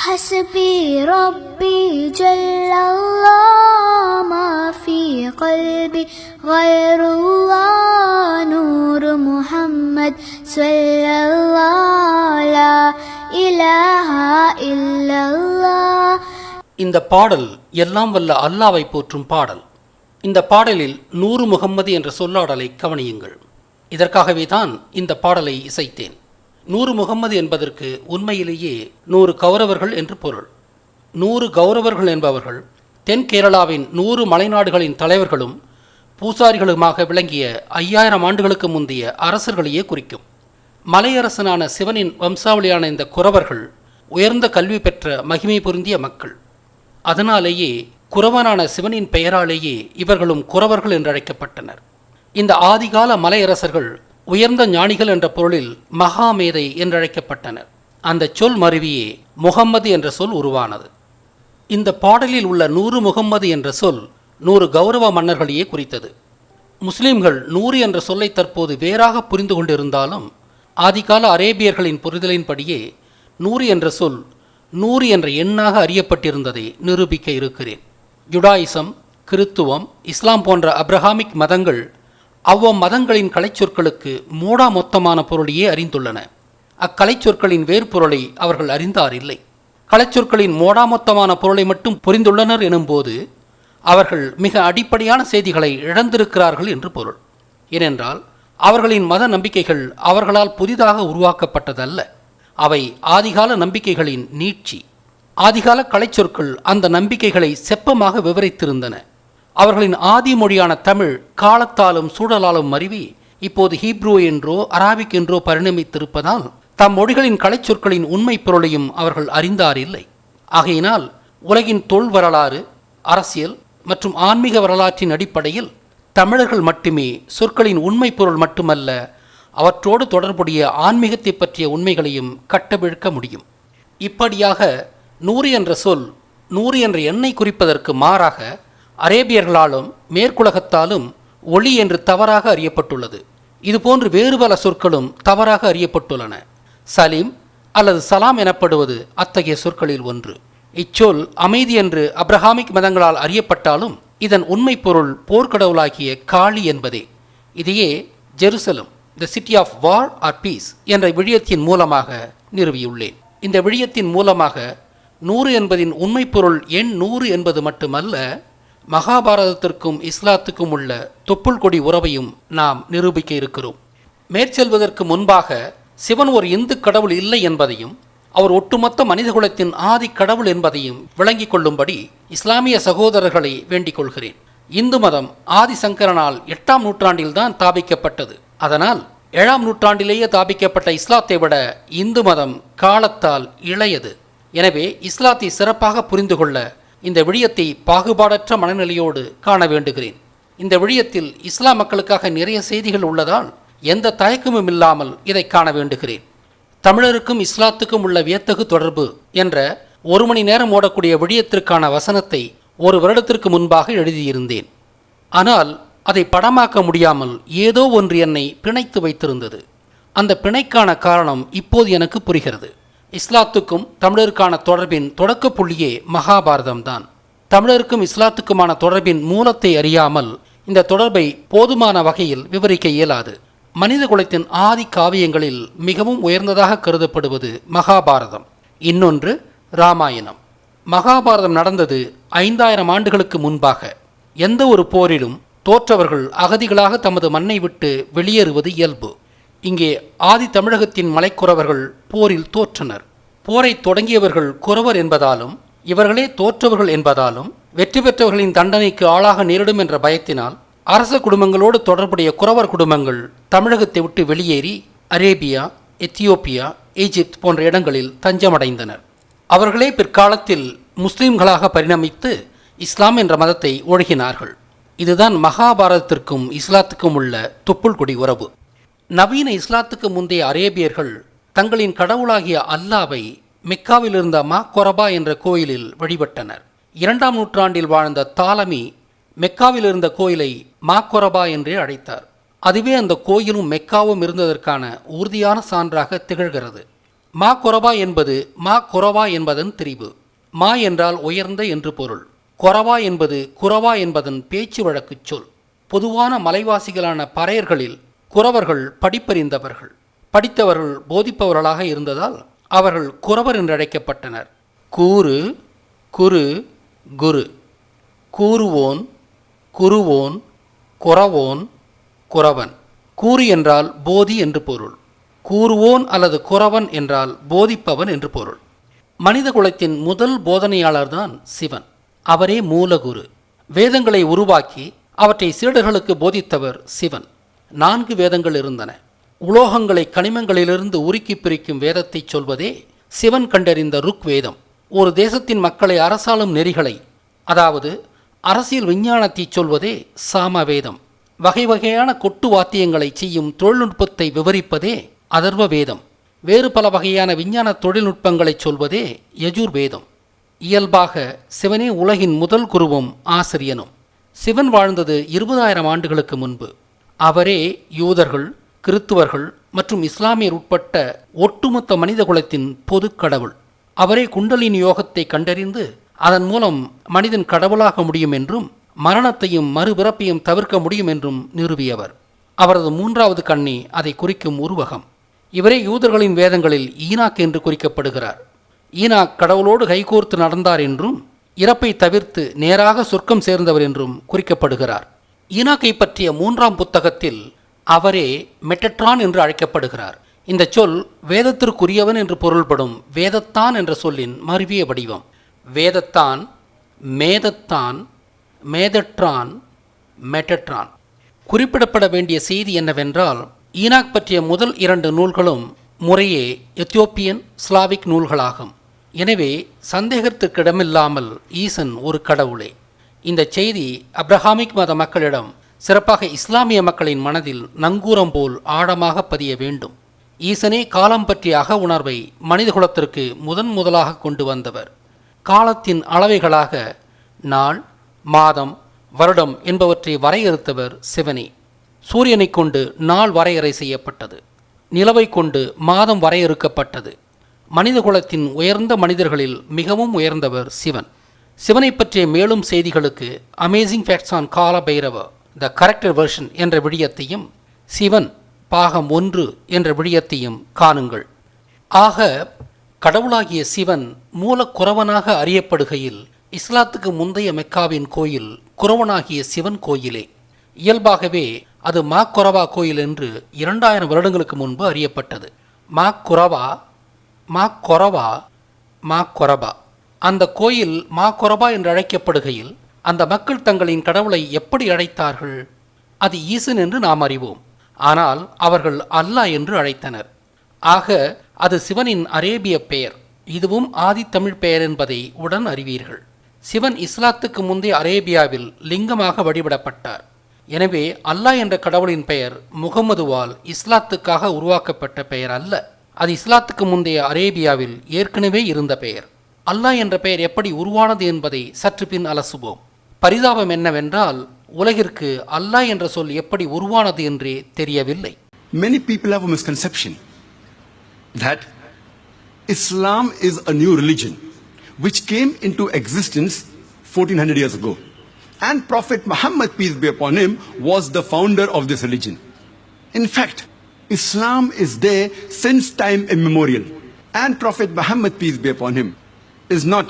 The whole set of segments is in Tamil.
حسبي ربي جل الله ما في قلبي غير الله نور محمد صلى الله لا إله إلا الله. இந்த பாடல் எல்லாம் வல்ல அல்லாவை போற்றும் பாடல். இந்த பாடலில் நூறு முகம்மது என்ற சொல்லாடலை கவனியுங்கள். இதற்காகவே தான் இந்த பாடலை இசைத்தேன். நூறு முகம்மது என்பதற்கு உண்மையிலேயே 100 கௌரவர்கள் என்று பொருள். 100 கௌரவர்கள் என்பவர்கள் தென் கேரளாவின் 100 மலைநாடுகளின் தலைவர்களும் பூசாரிகளுமாக விளங்கிய 5000 ஆண்டுகளுக்கு முந்தைய அரசர்களையே குறிக்கும். மலையரசனான சிவனின் வம்சாவளியான இந்த குறவர்கள் உயர்ந்த கல்வி பெற்ற மகிமை பொருந்திய மக்கள். அதனாலேயே குறவனான சிவனின் பெயராலேயே இவர்களும் குறவர்கள் என்று அழைக்கப்பட்டனர். இந்த ஆதிகால மலையரசர்கள் உயர்ந்த ஞானிகள் என்ற பொருளில் மகாமேதை என்றழைக்கப்பட்டனர். அந்த சொல் மருவியே முகம்மது என்ற சொல் உருவானது. இந்த பாடலில் உள்ள 100 முகம்மது என்ற சொல் 100 கௌரவ மன்னர்களையே குறித்தது. முஸ்லிம்கள் 100 என்ற சொல்லை தற்போது வேறாக புரிந்து கொண்டிருந்தாலும் ஆதிகால அரேபியர்களின் புரிதலின்படியே 100 என்ற சொல் 100 என்ற எண்ணாக அறியப்பட்டிருந்ததை நிரூபிக்க இருக்கிறேன். ஜுடாயிசம், கிறித்துவம், இஸ்லாம் போன்ற அப்ரஹாமிக் மதங்கள் அவ்வமதங்களின் கலைச்சொற்களுக்கு மூடா மொத்தமான பொருளையே அறிந்துள்ளன. அக்கலைச்சொற்களின் வேறுபொருளை அவர்கள் அறிந்தாரில்லை. கலைச்சொற்களின் மோடாமொத்தமான பொருளை மட்டும் புரிந்துள்ளனர் எனும்போது அவர்கள் மிக அடிப்படையான செய்திகளை இழந்திருக்கிறார்கள் என்று பொருள். ஏனென்றால் அவர்களின் மத நம்பிக்கைகள் அவர்களால் புதிதாக உருவாக்கப்பட்டதல்ல. அவை ஆதிகால நம்பிக்கைகளின் நீட்சி. ஆதிகால கலைச்சொற்கள் அந்த நம்பிக்கைகளை செப்பமாக விவரித்திருந்தன. அவர்களின் ஆதி மொழியான தமிழ் காலத்தாலும் சூழலாலும் மருவி இப்போது ஹீப்ரூ என்றோ அராபிக் என்றோ பரிணமித்திருப்பதால் தம் மொழிகளின் கலைச்சொற்களின் உண்மை பொருளையும் அவர்கள் அறிந்தாரில்லை. ஆகையினால் உலகின் தொல் வரலாறு, அரசியல் மற்றும் ஆன்மீக வரலாற்றின் அடிப்படையில் தமிழர்கள் மட்டுமே சொற்களின் உண்மை பொருள் மட்டுமல்ல, அவற்றோடு தொடர்புடைய ஆன்மீகத்தை பற்றிய உண்மைகளையும் கட்டவிழ்க்க முடியும். இப்படியாக 100 என்ற சொல் 100 என்ற எண்ணை குறிப்பதற்கு மாறாக அரேபியர்களாலும் மேற்குலகத்தாலும் ஒளி என்று தவறாக அறியப்பட்டுள்ளது. இதுபோன்று வேறு பல சொற்களும் தவறாக அறியப்பட்டுள்ளன. சலீம் அல்லது சலாம் எனப்படுவது அத்தகைய சொற்களில் ஒன்று. இச்சொல் அமைதி என்று அப்ரஹாமிக் மதங்களால் அறியப்பட்டாலும் இதன் உண்மை பொருள் போர்க்கடவுளாகிய காளி என்பதே. இதையே Jerusalem, the city of war or peace என்ற விழியத்தின் மூலமாக நிறுவியுள்ளேன். இந்த விழியத்தின் மூலமாக 100 என்பதின் உண்மை பொருள் எண் 100 என்பது மட்டுமல்ல, மகாபாரதத்திற்கும் இஸ்லாத்துக்கும் உள்ள தொப்புள் கொடி உறவையும் நாம் நிரூபிக்க இருக்கிறோம். மேற்செல்வதற்கு முன்பாக சிவன் ஒரு இந்து கடவுள் இல்லை என்பதையும் அவர் ஒட்டுமொத்த மனிதகுலத்தின் ஆதி கடவுள் என்பதையும் விளங்கிக் கொள்ளும்படி இஸ்லாமிய சகோதரர்களை வேண்டிக் கொள்கிறேன். இந்து மதம் ஆதிசங்கரனால் 8ஆம் நூற்றாண்டில்தான் தாபிக்கப்பட்டது. அதனால் 7ஆம் நூற்றாண்டிலேயே தாபிக்கப்பட்ட இஸ்லாத்தை விட இந்து மதம் காலத்தால் இளையது. எனவே இஸ்லாத்தை சிறப்பாக புரிந்து கொள்ள இந்த விடயத்தை பாகுபாடற்ற மனநிலையோடு காண வேண்டுகிறேன். இந்த விடயத்தில் இஸ்லாம் மக்களுக்காக நிறைய செய்திகள் உள்ளதால் எந்த தயக்கமும் இல்லாமல் இதை காண வேண்டுகிறேன். தமிழருக்கும் இஸ்லாத்துக்கும் உள்ள வியத்தகு தொடர்பு என்ற 1 மணி நேரம் ஓடக்கூடிய விடயத்திற்கான வசனத்தை 1 வருடத்திற்கு முன்பாக எழுதியிருந்தேன். ஆனால் அதை படமாக்க முடியாமல் ஏதோ ஒன்று என்னை பிணைத்து வைத்திருந்தது. அந்த பிணைக்கான காரணம் இப்போது எனக்கு புரிகிறது. இஸ்லாத்துக்கும் தமிழருக்கான தொடர்பின் தொடக்க புள்ளியே மகாபாரதம்தான். தமிழருக்கும் இஸ்லாத்துக்குமான தொடர்பின் மூலத்தை அறியாமல் இந்த தொடர்பை போதுமான வகையில் விவரிக்க இயலாது. மனித குலத்தின் ஆதி காவியங்களில் மிகவும் உயர்ந்ததாக கருதப்படுவது மகாபாரதம். இன்னொன்று இராமாயணம். மகாபாரதம் நடந்தது 5000 ஆண்டுகளுக்கு முன்பாக. எந்த ஒரு போரிலும் தோற்றவர்கள் அகதிகளாக தமது மண்ணை விட்டு வெளியேறுவது இயல்பு. இங்கே ஆதி தமிழகத்தின் மலைக்குறவர்கள் போரில் தோற்றனர். போரை தொடங்கியவர்கள் குறவர் என்பதாலும் இவர்களே தோற்றவர்கள் என்பதாலும் வெற்றி பெற்றவர்களின் தண்டனைக்கு ஆளாக நேரிடும் என்ற பயத்தினால் அரச குடும்பங்களோடு தொடர்புடைய குறவர் குடும்பங்கள் தமிழகத்தை விட்டு வெளியேறி அரேபியா, எத்தியோப்பியா, ஈஜிப்த் போன்ற இடங்களில் தஞ்சமடைந்தனர். அவர்களே பிற்காலத்தில் முஸ்லிம்களாக பரிணமித்து இஸ்லாம் என்ற மதத்தை ஒழுகினார்கள். இதுதான் மகாபாரதத்திற்கும் இஸ்லாத்துக்கும் உள்ள தொப்புள் கொடி உறவு. நவீன இஸ்லாத்துக்கு முந்தைய அரேபியர்கள் தங்களின் கடவுளாகிய அல்லாவை மெக்காவில் இருந்த மாக்கொரபா என்ற கோயிலில் வழிபட்டனர். 2ஆம் நூற்றாண்டில் வாழ்ந்த தாலமி மெக்காவில் இருந்த கோயிலை மாக்கொரபா என்றே அழைத்தார். அதுவே அந்த கோயிலும் மெக்காவும் இருந்ததற்கான உறுதியான சான்றாக திகழ்கிறது. மா கொரபா என்பது மா கொரவா என்பதன் திரிபு. மா என்றால் உயர்ந்த என்று பொருள். கொரவா என்பது குரவா என்பதன் பேச்சு வழக்குச் சொல். பொதுவான மலைவாசிகளான பறையர்களில் குறவர்கள் படிப்பறிந்தவர்கள், படித்தவர்கள் போதிப்பவர்களாக இருந்ததால் அவர்கள் குறவர் என்று அழைக்கப்பட்டனர். கூறு, குரு, குரு. கூறுவோன், குருவோன், குறவோன், குறவன். கூறு என்றால் போதி என்று பொருள். கூறுவோன் அல்லது குறவன் என்றால் போதிப்பவன் என்று பொருள். மனித குலத்தின் முதல் போதனையாளர்தான் சிவன். அவரே மூலகுரு. வேதங்களை உருவாக்கி அவற்றை சீடர்களுக்கு போதித்தவர் சிவன். 4 வேதங்கள் இருந்தன. உலோகங்களை கனிமங்களிலிருந்து உருக்கி பிரிக்கும் வேதத்தை சொல்வதே சிவன் கண்டறிந்த ருக் வேதம். ஒரு தேசத்தின் மக்களை அரசாளும் நெறிகளை, அதாவது அரசியல் விஞ்ஞானத்தை சொல்வதே சாம வேதம். வகை வகையான கொட்டு வாத்தியங்களை செய்யும் தொழில்நுட்பத்தை விவரிப்பதே அதர்வ வேதம். வேறு பல வகையான விஞ்ஞான தொழில்நுட்பங்களை சொல்வதே யஜுர் வேதம். இயல்பாக சிவனே உலகின் முதல் குருவும் ஆசிரியனும். சிவன் வாழ்ந்தது 20,000 ஆண்டுகளுக்கு முன்பு. அவரே யூதர்கள், கிறித்துவர்கள் மற்றும் இஸ்லாமியர் உட்பட்ட ஒட்டுமொத்த மனித குலத்தின் பொது கடவுள். அவரே குண்டலினி யோகத்தை கண்டறிந்து அதன் மூலம் மனிதன் கடவுளாக முடியும் என்றும் மரணத்தையும் மறுபிறப்பையும் தவிர்க்க முடியும் என்றும் நிறுவியவர். அவரது 3வது கண்ணி அதை குறிக்கும் உருவகம். இவரே யூதர்களின் வேதங்களில் ஈனாக் என்று குறிக்கப்படுகிறார். ஈனாக் கடவுளோடு கைகோர்த்து நடந்தார் என்றும் இறப்பை தவிர்த்து நேராக சொர்க்கம் சேர்ந்தவர் என்றும் குறிக்கப்படுகிறார். ஈனாக்கை பற்றிய 3ஆம் புத்தகத்தில் அவரே மெட்டட்ரான் என்று அழைக்கப்படுகிறார். இந்த சொல் வேதத்திற்குரியவன் என்று பொருள்படும் வேதத்தான் என்ற சொல்லின் மருவிய வடிவம். வேதத்தான், மேதத்தான், மேதட்ரான், மெட்டட்ரான். குறிப்பிடப்பட வேண்டிய செய்தி என்னவென்றால், ஈனாக் பற்றிய முதல் 2 நூல்களும் முறையே எத்தியோப்பியன், ஸ்லாவிக் நூல்களாகும். எனவே சந்தேகத்திற்கிடமில்லாமல் ஈசன் ஒரு கடவுளே. இந்த செய்தி அப்ரஹாமிக் மத மக்களிடம், சிறப்பாக இஸ்லாமிய மக்களின் மனதில் நங்கூரம் போல் ஆழமாக பதிய வேண்டும். ஈசனே காலம் பற்றிய அக உணர்வை மனிதகுலத்திற்கு முதலாக கொண்டு வந்தவர். காலத்தின் அளவைகளாக நாள், மாதம், வருடம் என்பவற்றை வரையறுத்தவர் சிவனே. சூரியனை கொண்டு நாள் வரையறை செய்யப்பட்டது. நிலவை கொண்டு மாதம் வரையறுக்கப்பட்டது. மனிதகுலத்தின் உயர்ந்த மனிதர்களில் மிகவும் உயர்ந்தவர் சிவன். சிவனை பற்றிய மேலும் செய்திகளுக்கு அமேசிங் ஃபேக்ட்ஸ் ஆன் கால பைரவ த கரெக்டர் வெர்ஷன் என்ற விடயத்தையும், சிவன் பாகம் 1 என்ற விடயத்தையும் காணுங்கள். ஆக கடவுளாகிய சிவன் மூல குறவனாக அறியப்படுகையில், இஸ்லாத்துக்கு முந்தைய மெக்காவின் கோயில் குறவனாகிய சிவன் கோயிலே. இயல்பாகவே அது மா கொரவா கோயில் என்று 2000 வருடங்களுக்கு முன்பு அறியப்பட்டது. மா கொரவா, மா கொரவா, மா கொரபா. அந்த கோயில் மா கொரபா என்று அழைக்கப்படுகையில் அந்த மக்கள் தங்களின் கடவுளை எப்படி அழைத்தார்கள்? அது ஈசன் என்று நாம் அறிவோம். ஆனால் அவர்கள் அல்லாஹ் என்று அழைத்தனர். ஆக அது சிவனின் அரேபிய பெயர். இதுவும் ஆதி தமிழ் பெயர் என்பதை உடன் அறிவீர்கள். சிவன் இஸ்லாத்துக்கு முந்தைய அரேபியாவில் லிங்கமாக வழிபடப்பட்டார். எனவே அல்லாஹ் என்ற கடவுளின் பெயர் முகமதுவால் இஸ்லாத்துக்காக உருவாக்கப்பட்ட பெயர் அல்ல. அது இஸ்லாத்துக்கு முந்தைய அரேபியாவில் ஏற்கனவே இருந்த பெயர். அல்லாஹ் என்ற பெயர் எப்படி உருவானது என்பதை சற்று பின் அலசுவோம். பரிதாபம் என்னவென்றால், உலகிற்கு அல்லாஹ் என்ற சொல் எப்படி உருவானது என்றே தெரியவில்லை. Many people have a misconception that Islam is a new religion which came into existence 1400 years ago. And Prophet Muhammad, peace be upon him, was the founder of this religion. In fact, Islam is there since time immemorial. And Prophet Muhammad, peace be upon him, is not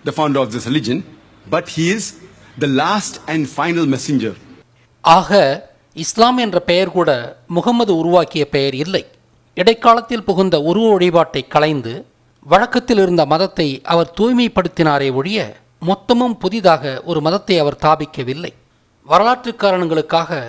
the founder of this religion, but he is the last and final messenger. ஆக இஸ்லாம் என்ற பெயர் கூட முகமது உருவாக்கிய பெயர் இல்லை. இடைக்காலத்தில் புகுந்த உருவ வழிபாட்டை களைந்து வழக்கத்தில் இருந்த மதத்தை அவர் தூய்மைப்படுத்தினாரே ஒழிய மொத்தமும் புதிதாக ஒரு மதத்தை அவர் ஸ்தாபிக்கவில்லை. வரலாற்று காரணங்களுக்காக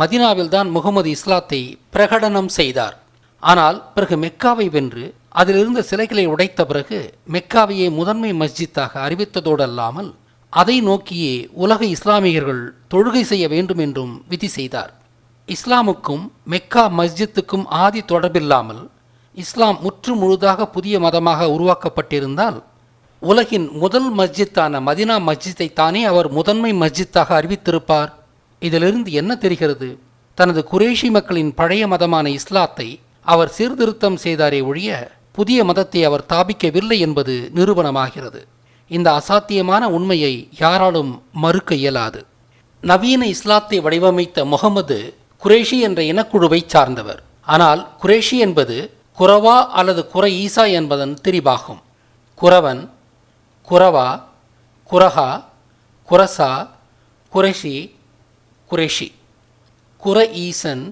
மதினாவில்தான் முகமது இஸ்லாத்தை பிரகடனம் செய்தார். ஆனால் பிறகு மெக்காவை வென்று அதிலிருந்த சிலைகளை உடைத்த பிறகு மெக்காவையே முதன்மை மஸ்ஜித்தாக அறிவித்ததோடு அல்லாமல் அதை நோக்கியே உலக இஸ்லாமியர்கள் தொழுகை செய்ய வேண்டும் என்றும் விதி செய்தார். இஸ்லாமுக்கும் மெக்கா மஸ்ஜித்துக்கும் ஆதி தொடர்பில்லாமல் இஸ்லாம் முற்று முழுதாக புதிய மதமாக உருவாக்கப்பட்டிருந்தால், உலகின் முதல் மஸ்ஜித்தான மதினா மஸ்ஜித்தை தானே அவர் முதன்மை மஸ்ஜித்தாக அறிவித்திருப்பார். இதிலிருந்து என்ன தெரிகிறது? தனது குரேஷி மக்களின் பழைய மதமான இஸ்லாத்தை அவர் சீர்திருத்தம் செய்தாரே ஒழிய புதிய மதத்தை அவர் தாபிக்கவில்லை என்பது நிரூபணமாகிறது. இந்த அசாத்தியமான உண்மையை யாராலும் மறுக்க இயலாது. நவீன இஸ்லாத்தை வடிவமைத்த முகமது குரேஷி என்ற இனக்குழுவை சார்ந்தவர். ஆனால் குரேஷி என்பது குரவா அல்லது குர ஈசா என்பதன் திரிபாகும். குரவன், குரவா, குரஹா, குரசா, குரேஷி, குரேஷி, குர ஈசன்,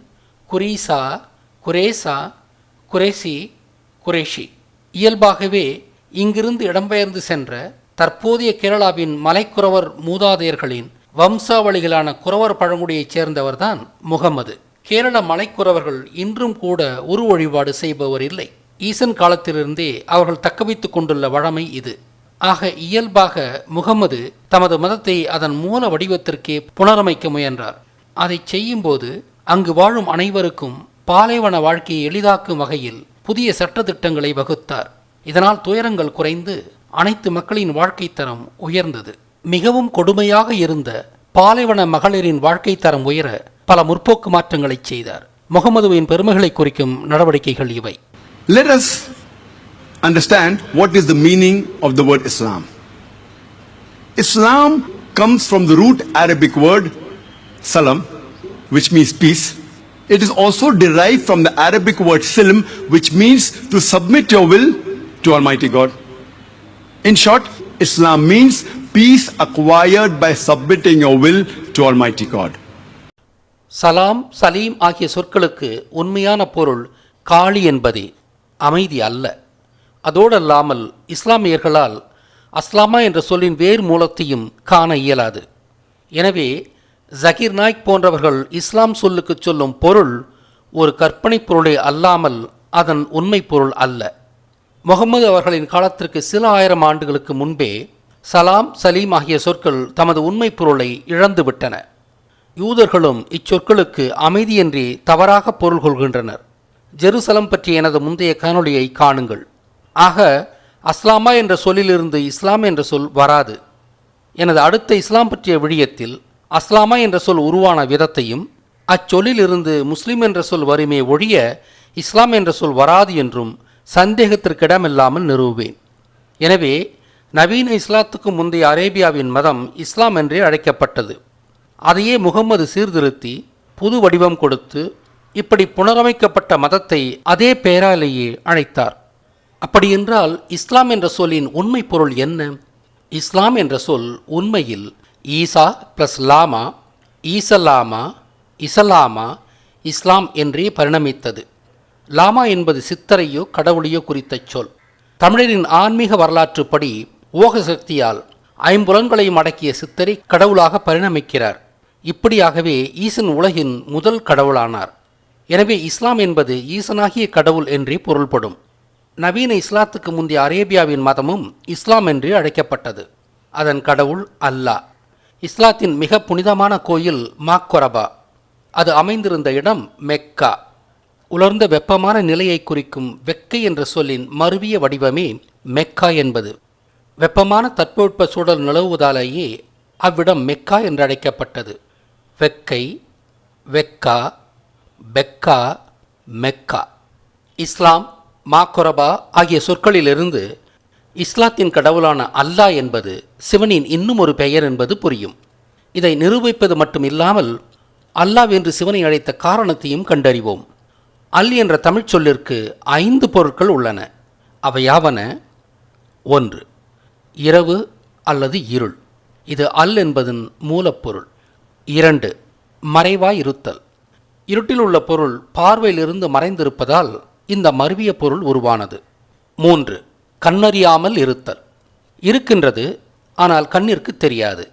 குரீசா, குரேசா, குரேசி, குரேஷி. இயல்பாகவே இங்கிருந்து இடம்பெயர்ந்து சென்ற தற்போதைய கேரளாவின் மலைக்குறவர் மூதாதையர்களின் வம்சாவளிகளான குறவர் பழங்குடியைச் சேர்ந்தவர்தான் முகமது. கேரள மலைக்குறவர்கள் இன்றும் கூட உரு வழிபாடு செய்பவர் இல்லை. ஈசன் காலத்திலிருந்தே அவர்கள் தக்கவைத்துக் கொண்டுள்ள வழமை இது. ஆக இயல்பாக முகமது தமது மதத்தை அதன் மூல வடிவத்திற்கே புனரமைக்க முயன்றார். அதை செய்யும்போது அங்கு வாழும் அனைவருக்கும் பாலைவன வாழ்க்கையை எளிதாக்கும் வகையில் புதிய சட்டத்திட்டங்களை வகுத்தார். இதனால் துயரங்கள் குறைந்து அனைத்து மக்களின் வாழ்க்கை தரம் உயர்ந்தது. மிகவும் கொடுமையாக இருந்த பாலைவன மகளிரின் வாழ்க்கை தரம் உயர பல முற்போக்கு மாற்றங்களை செய்தார். முகமதுவின் பெருமைகளை குறிக்கும் நடவடிக்கைகள் இவை. Let us understand what is the meaning of the word Islam. Islam comes from the root Arabic word salam, which means peace. It is also derived from the Arabic word silm, which means to submit your will to Almighty God. In short, Islam means peace acquired by submitting your will to Almighty God. சலாம், சலீம் ஆகிய சொற்களுக்கு உண்மையான பொருள் காளி என்பதே, அமைதி அல்ல. அதோடல்லாமல் இஸ்லாமியர்களால் அஸ்லாமா என்ற சொல்லின் வேறு மூலத்தையும் காண இயலாது. எனவே ஜகீர் நாய்க் போன்றவர்கள் இஸ்லாம் சொல்லுக்கு சொல்லும் பொருள் ஒரு கற்பனை பொருளே அல்லாமல் அதன் உண்மை பொருள் அல்ல. முகமது அவர்களின் காலத்திற்கு சில ஆயிரம் ஆண்டுகளுக்கு முன்பே சலாம், சலீம் ஆகிய சொற்கள் தமது உண்மை பொருளை இழந்துவிட்டன. யூதர்களும் இச்சொற்களுக்கு அமைதியின்றி தவறாக பொருள் கொள்கின்றனர். ஜெருசலம் பற்றிய எனது முந்தைய காணொளியை காணுங்கள். ஆக அஸ்லாமா என்ற சொல்லிலிருந்து இஸ்லாம் என்ற சொல் வராது. எனது அடுத்த இஸ்லாம் பற்றிய விடயத்தில் அஸ்லாமா என்ற சொல் உருவான விதத்தையும் அச்சொல்லிலிருந்து முஸ்லிம் என்ற சொல் வருமே ஒழிய இஸ்லாம் என்ற சொல் வராது என்றும் சந்தேகத்திற்கிடமில்லாமல் நிறுவுவேன். எனவே நவீன இஸ்லாத்துக்கு முந்தைய அரேபியாவின் மதம் இஸ்லாம் என்றே அழைக்கப்பட்டது. அதையே முகம்மது சீர்திருத்தி புது வடிவம் கொடுத்து இப்படி புனரமைக்கப்பட்ட மதத்தை அதே பெயராலேயே அழைத்தார். அப்படியென்றால் இஸ்லாம் என்ற சொல்லின் உண்மை பொருள் என்ன? இஸ்லாம் என்ற சொல் உண்மையில் ஈசா பிளஸ் லாமா, ஈசலாமா, இசலாமா, இஸ்லாம் என்றே பரிணமித்தது. லாமா என்பது சித்தரையோ கடவுளையோ குறித்த சொல். தமிழரின் ஆன்மீக வரலாற்றுப்படி ஓக சக்தியால் ஐம்புலன்களையும் அடக்கிய சித்தரை கடவுளாக பரிணமிக்கிறார். இப்படியாகவே ஈசன் உலகின் முதல் கடவுளானார். எனவே இஸ்லாம் என்பது ஈசனாகிய கடவுள் என்றே பொருள்படும். நவீன இஸ்லாத்துக்கு முந்தைய அரேபியாவின் மதமும் இஸ்லாம் என்றே அழைக்கப்பட்டது. அதன் கடவுள் அல்லாஹ். இஸ்லாத்தின் மிக புனிதமான கோயில் மாக்கொரபா. அது அமைந்திருந்த இடம் மெக்கா. உலர்ந்த வெப்பமான நிலையை குறிக்கும் வெக்கை என்ற சொல்லின் மருவிய வடிவமே மெக்கா என்பது. வெப்பமான தட்பவெட்ப சூழல் நிலவுவதாலேயே அவ்விடம் மெக்கா என்று அழைக்கப்பட்டது. வெக்கை, வெக்கா, பெக்கா, மெக்கா. இஸ்லாம், மாக்கொரபா ஆகிய சொற்களிலிருந்து இஸ்லாத்தின் கடவுளான அல்லாஹ் என்பது சிவனின் இன்னும் ஒரு பெயர் என்பது புரியும். இதை நிரூபிப்பது மட்டும் இல்லாமல் அல்லாஹ் என்று சிவனை அழைத்த காரணத்தையும் கண்டறிவோம். அல் என்ற தமிழ் சொல்லிற்கு 5 பொருட்கள் உள்ளன. அவையாவன: 1. இரவு அல்லது இருள். இது அல் என்பதன் மூலப்பொருள். 2. மறைவாய் இருத்தல். இருட்டில் உள்ள பொருள் பார்வையிலிருந்து மறைந்திருப்பதால் இந்த மருவிய பொருள் உருவானது. 3. கண்ணறியாமல் இருத்தல். இருக்கின்றது, ஆனால் கண்ணிற்கு தெரியாது.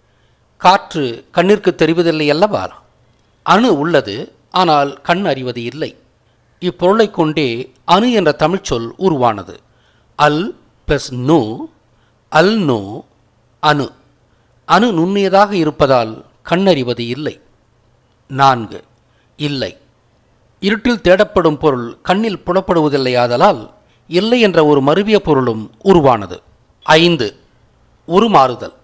காற்று கண்ணிற்கு தெரிவதில்லை அல்லவா? அணு உள்ளது, ஆனால் கண் அறிவது இல்லை. இப்பொருளை கொண்டே அணு என்ற தமிழ்ச்சொல் உருவானது. அல் பிளஸ் நூ, அல் நூ, அணு. அணு நுண்ணியதாக இருப்பதால் கண்ணறிவது இல்லை. 4. இல்லை. இருட்டில் தேடப்படும் பொருள் கண்ணில் புலப்படுவதில்லையாதலால் இல்லை என்ற ஒரு மருவிய பொருளும் உருவானது. 5. உருமாறுதல்.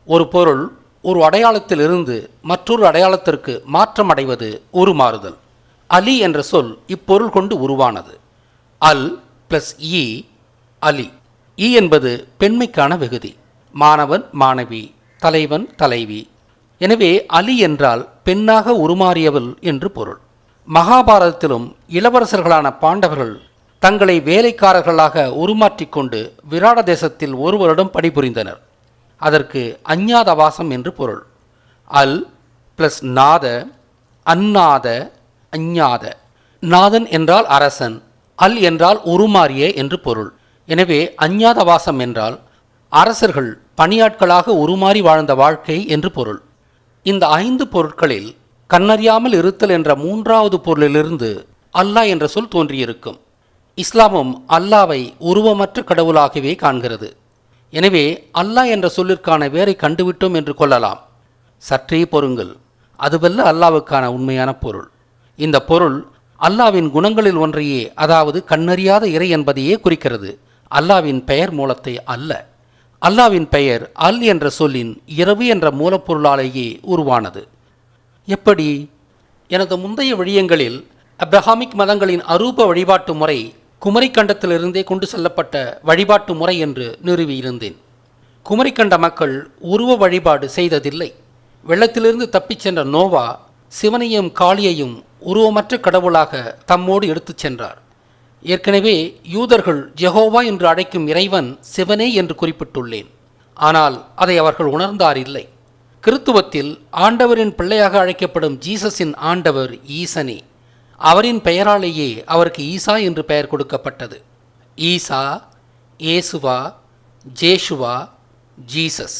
ஒரு பொருள் ஒரு அடையாளத்திலிருந்து மற்றொரு அடையாளத்திற்கு மாற்றம் அடைவது உருமாறுதல். அலி என்ற சொல் இப்பொருள் கொண்டு உருவானது. அல் பிளஸ் இ அலி. இ என்பது பெண்மைக்கான விகுதி. மாணவன் மாணவி, தலைவன் தலைவி. எனவே அலி என்றால் பெண்ணாக உருமாறியவள் என்று பொருள். மகாபாரதத்திலும் இளவரசர்களான பாண்டவர்கள் தங்களை வேலைக்காரர்களாக உருமாற்றிக்கொண்டு விராட தேசத்தில் ஒரு வருடம் பணிபுரிந்தனர். அதற்கு அஞ்ஞாதவாசம் என்று பொருள். அல் பிளஸ் நாத, அந்நாத, அஞ்ஞாத. நாதன் என்றால் அரசன், அல் என்றால் உருமாறிய என்று பொருள். எனவே அஞ்ஞாதவாசம் என்றால் அரசர்கள் பணியாட்களாக உருமாறி வாழ்ந்த வாழ்க்கை என்று பொருள். இந்த 5 பொருட்களில் கண்ணறியாமல் இருத்தல் என்ற 3வது பொருளிலிருந்து அல்லாஹ் என்ற சொல் தோன்றியிருக்கும். இஸ்லாமும் அல்லாவை உருவமற்ற கடவுளாகவே காண்கிறது. எனவே அல்லாஹ் என்ற சொல்லிற்கான வேரை கண்டுவிட்டோம் என்று கொள்ளலாம். சற்றே பொறுங்கள், அதுவல்ல அல்லாவுக்கான உண்மையான பொருள். இந்த பொருள் அல்லாவின் குணங்களில் ஒன்றையே, அதாவது கண்ணறியாத இறை என்பதையே குறிக்கிறது, அல்லாவின் பெயர் மூலத்தை அல்ல. அல்லாவின் பெயர் அல் என்ற சொல்லின் இரவு என்ற மூலப்பொருளாலேயே உருவானது. எப்படி? எனது முந்தைய விடயங்களில் அப்ரஹாமிக் மதங்களின் அரூப வழிபாட்டு முறை குமரிக்கண்டத்திலிருந்தே கொண்டு செல்லப்பட்ட வழிபாட்டு முறை என்று நிறுவியிருந்தேன். குமரிக்கண்ட மக்கள் உருவ வழிபாடு செய்ததில்லை. வெள்ளத்திலிருந்து தப்பிச் சென்ற நோவா சிவனையும் காளியையும் உருவமற்ற கடவுளாக தம்மோடு எடுத்துச் சென்றார். ஏற்கனவே யூதர்கள் ஜெகோவா என்று அழைக்கும் இறைவன் சிவனே என்று குறிப்பிட்டுள்ளேன். ஆனால் அதை அவர்கள் உணர்ந்தார் இல்லை. கிறித்துவத்தில் ஆண்டவரின் பிள்ளையாக அழைக்கப்படும் ஜீசஸின் ஆண்டவர் ஈசனே. அவரின் பெயராலேயே அவருக்கு ஈசா என்று பெயர் கொடுக்கப்பட்டது. ஈசா, ஏசுவா, ஜேஷுவா, ஜீசஸ்.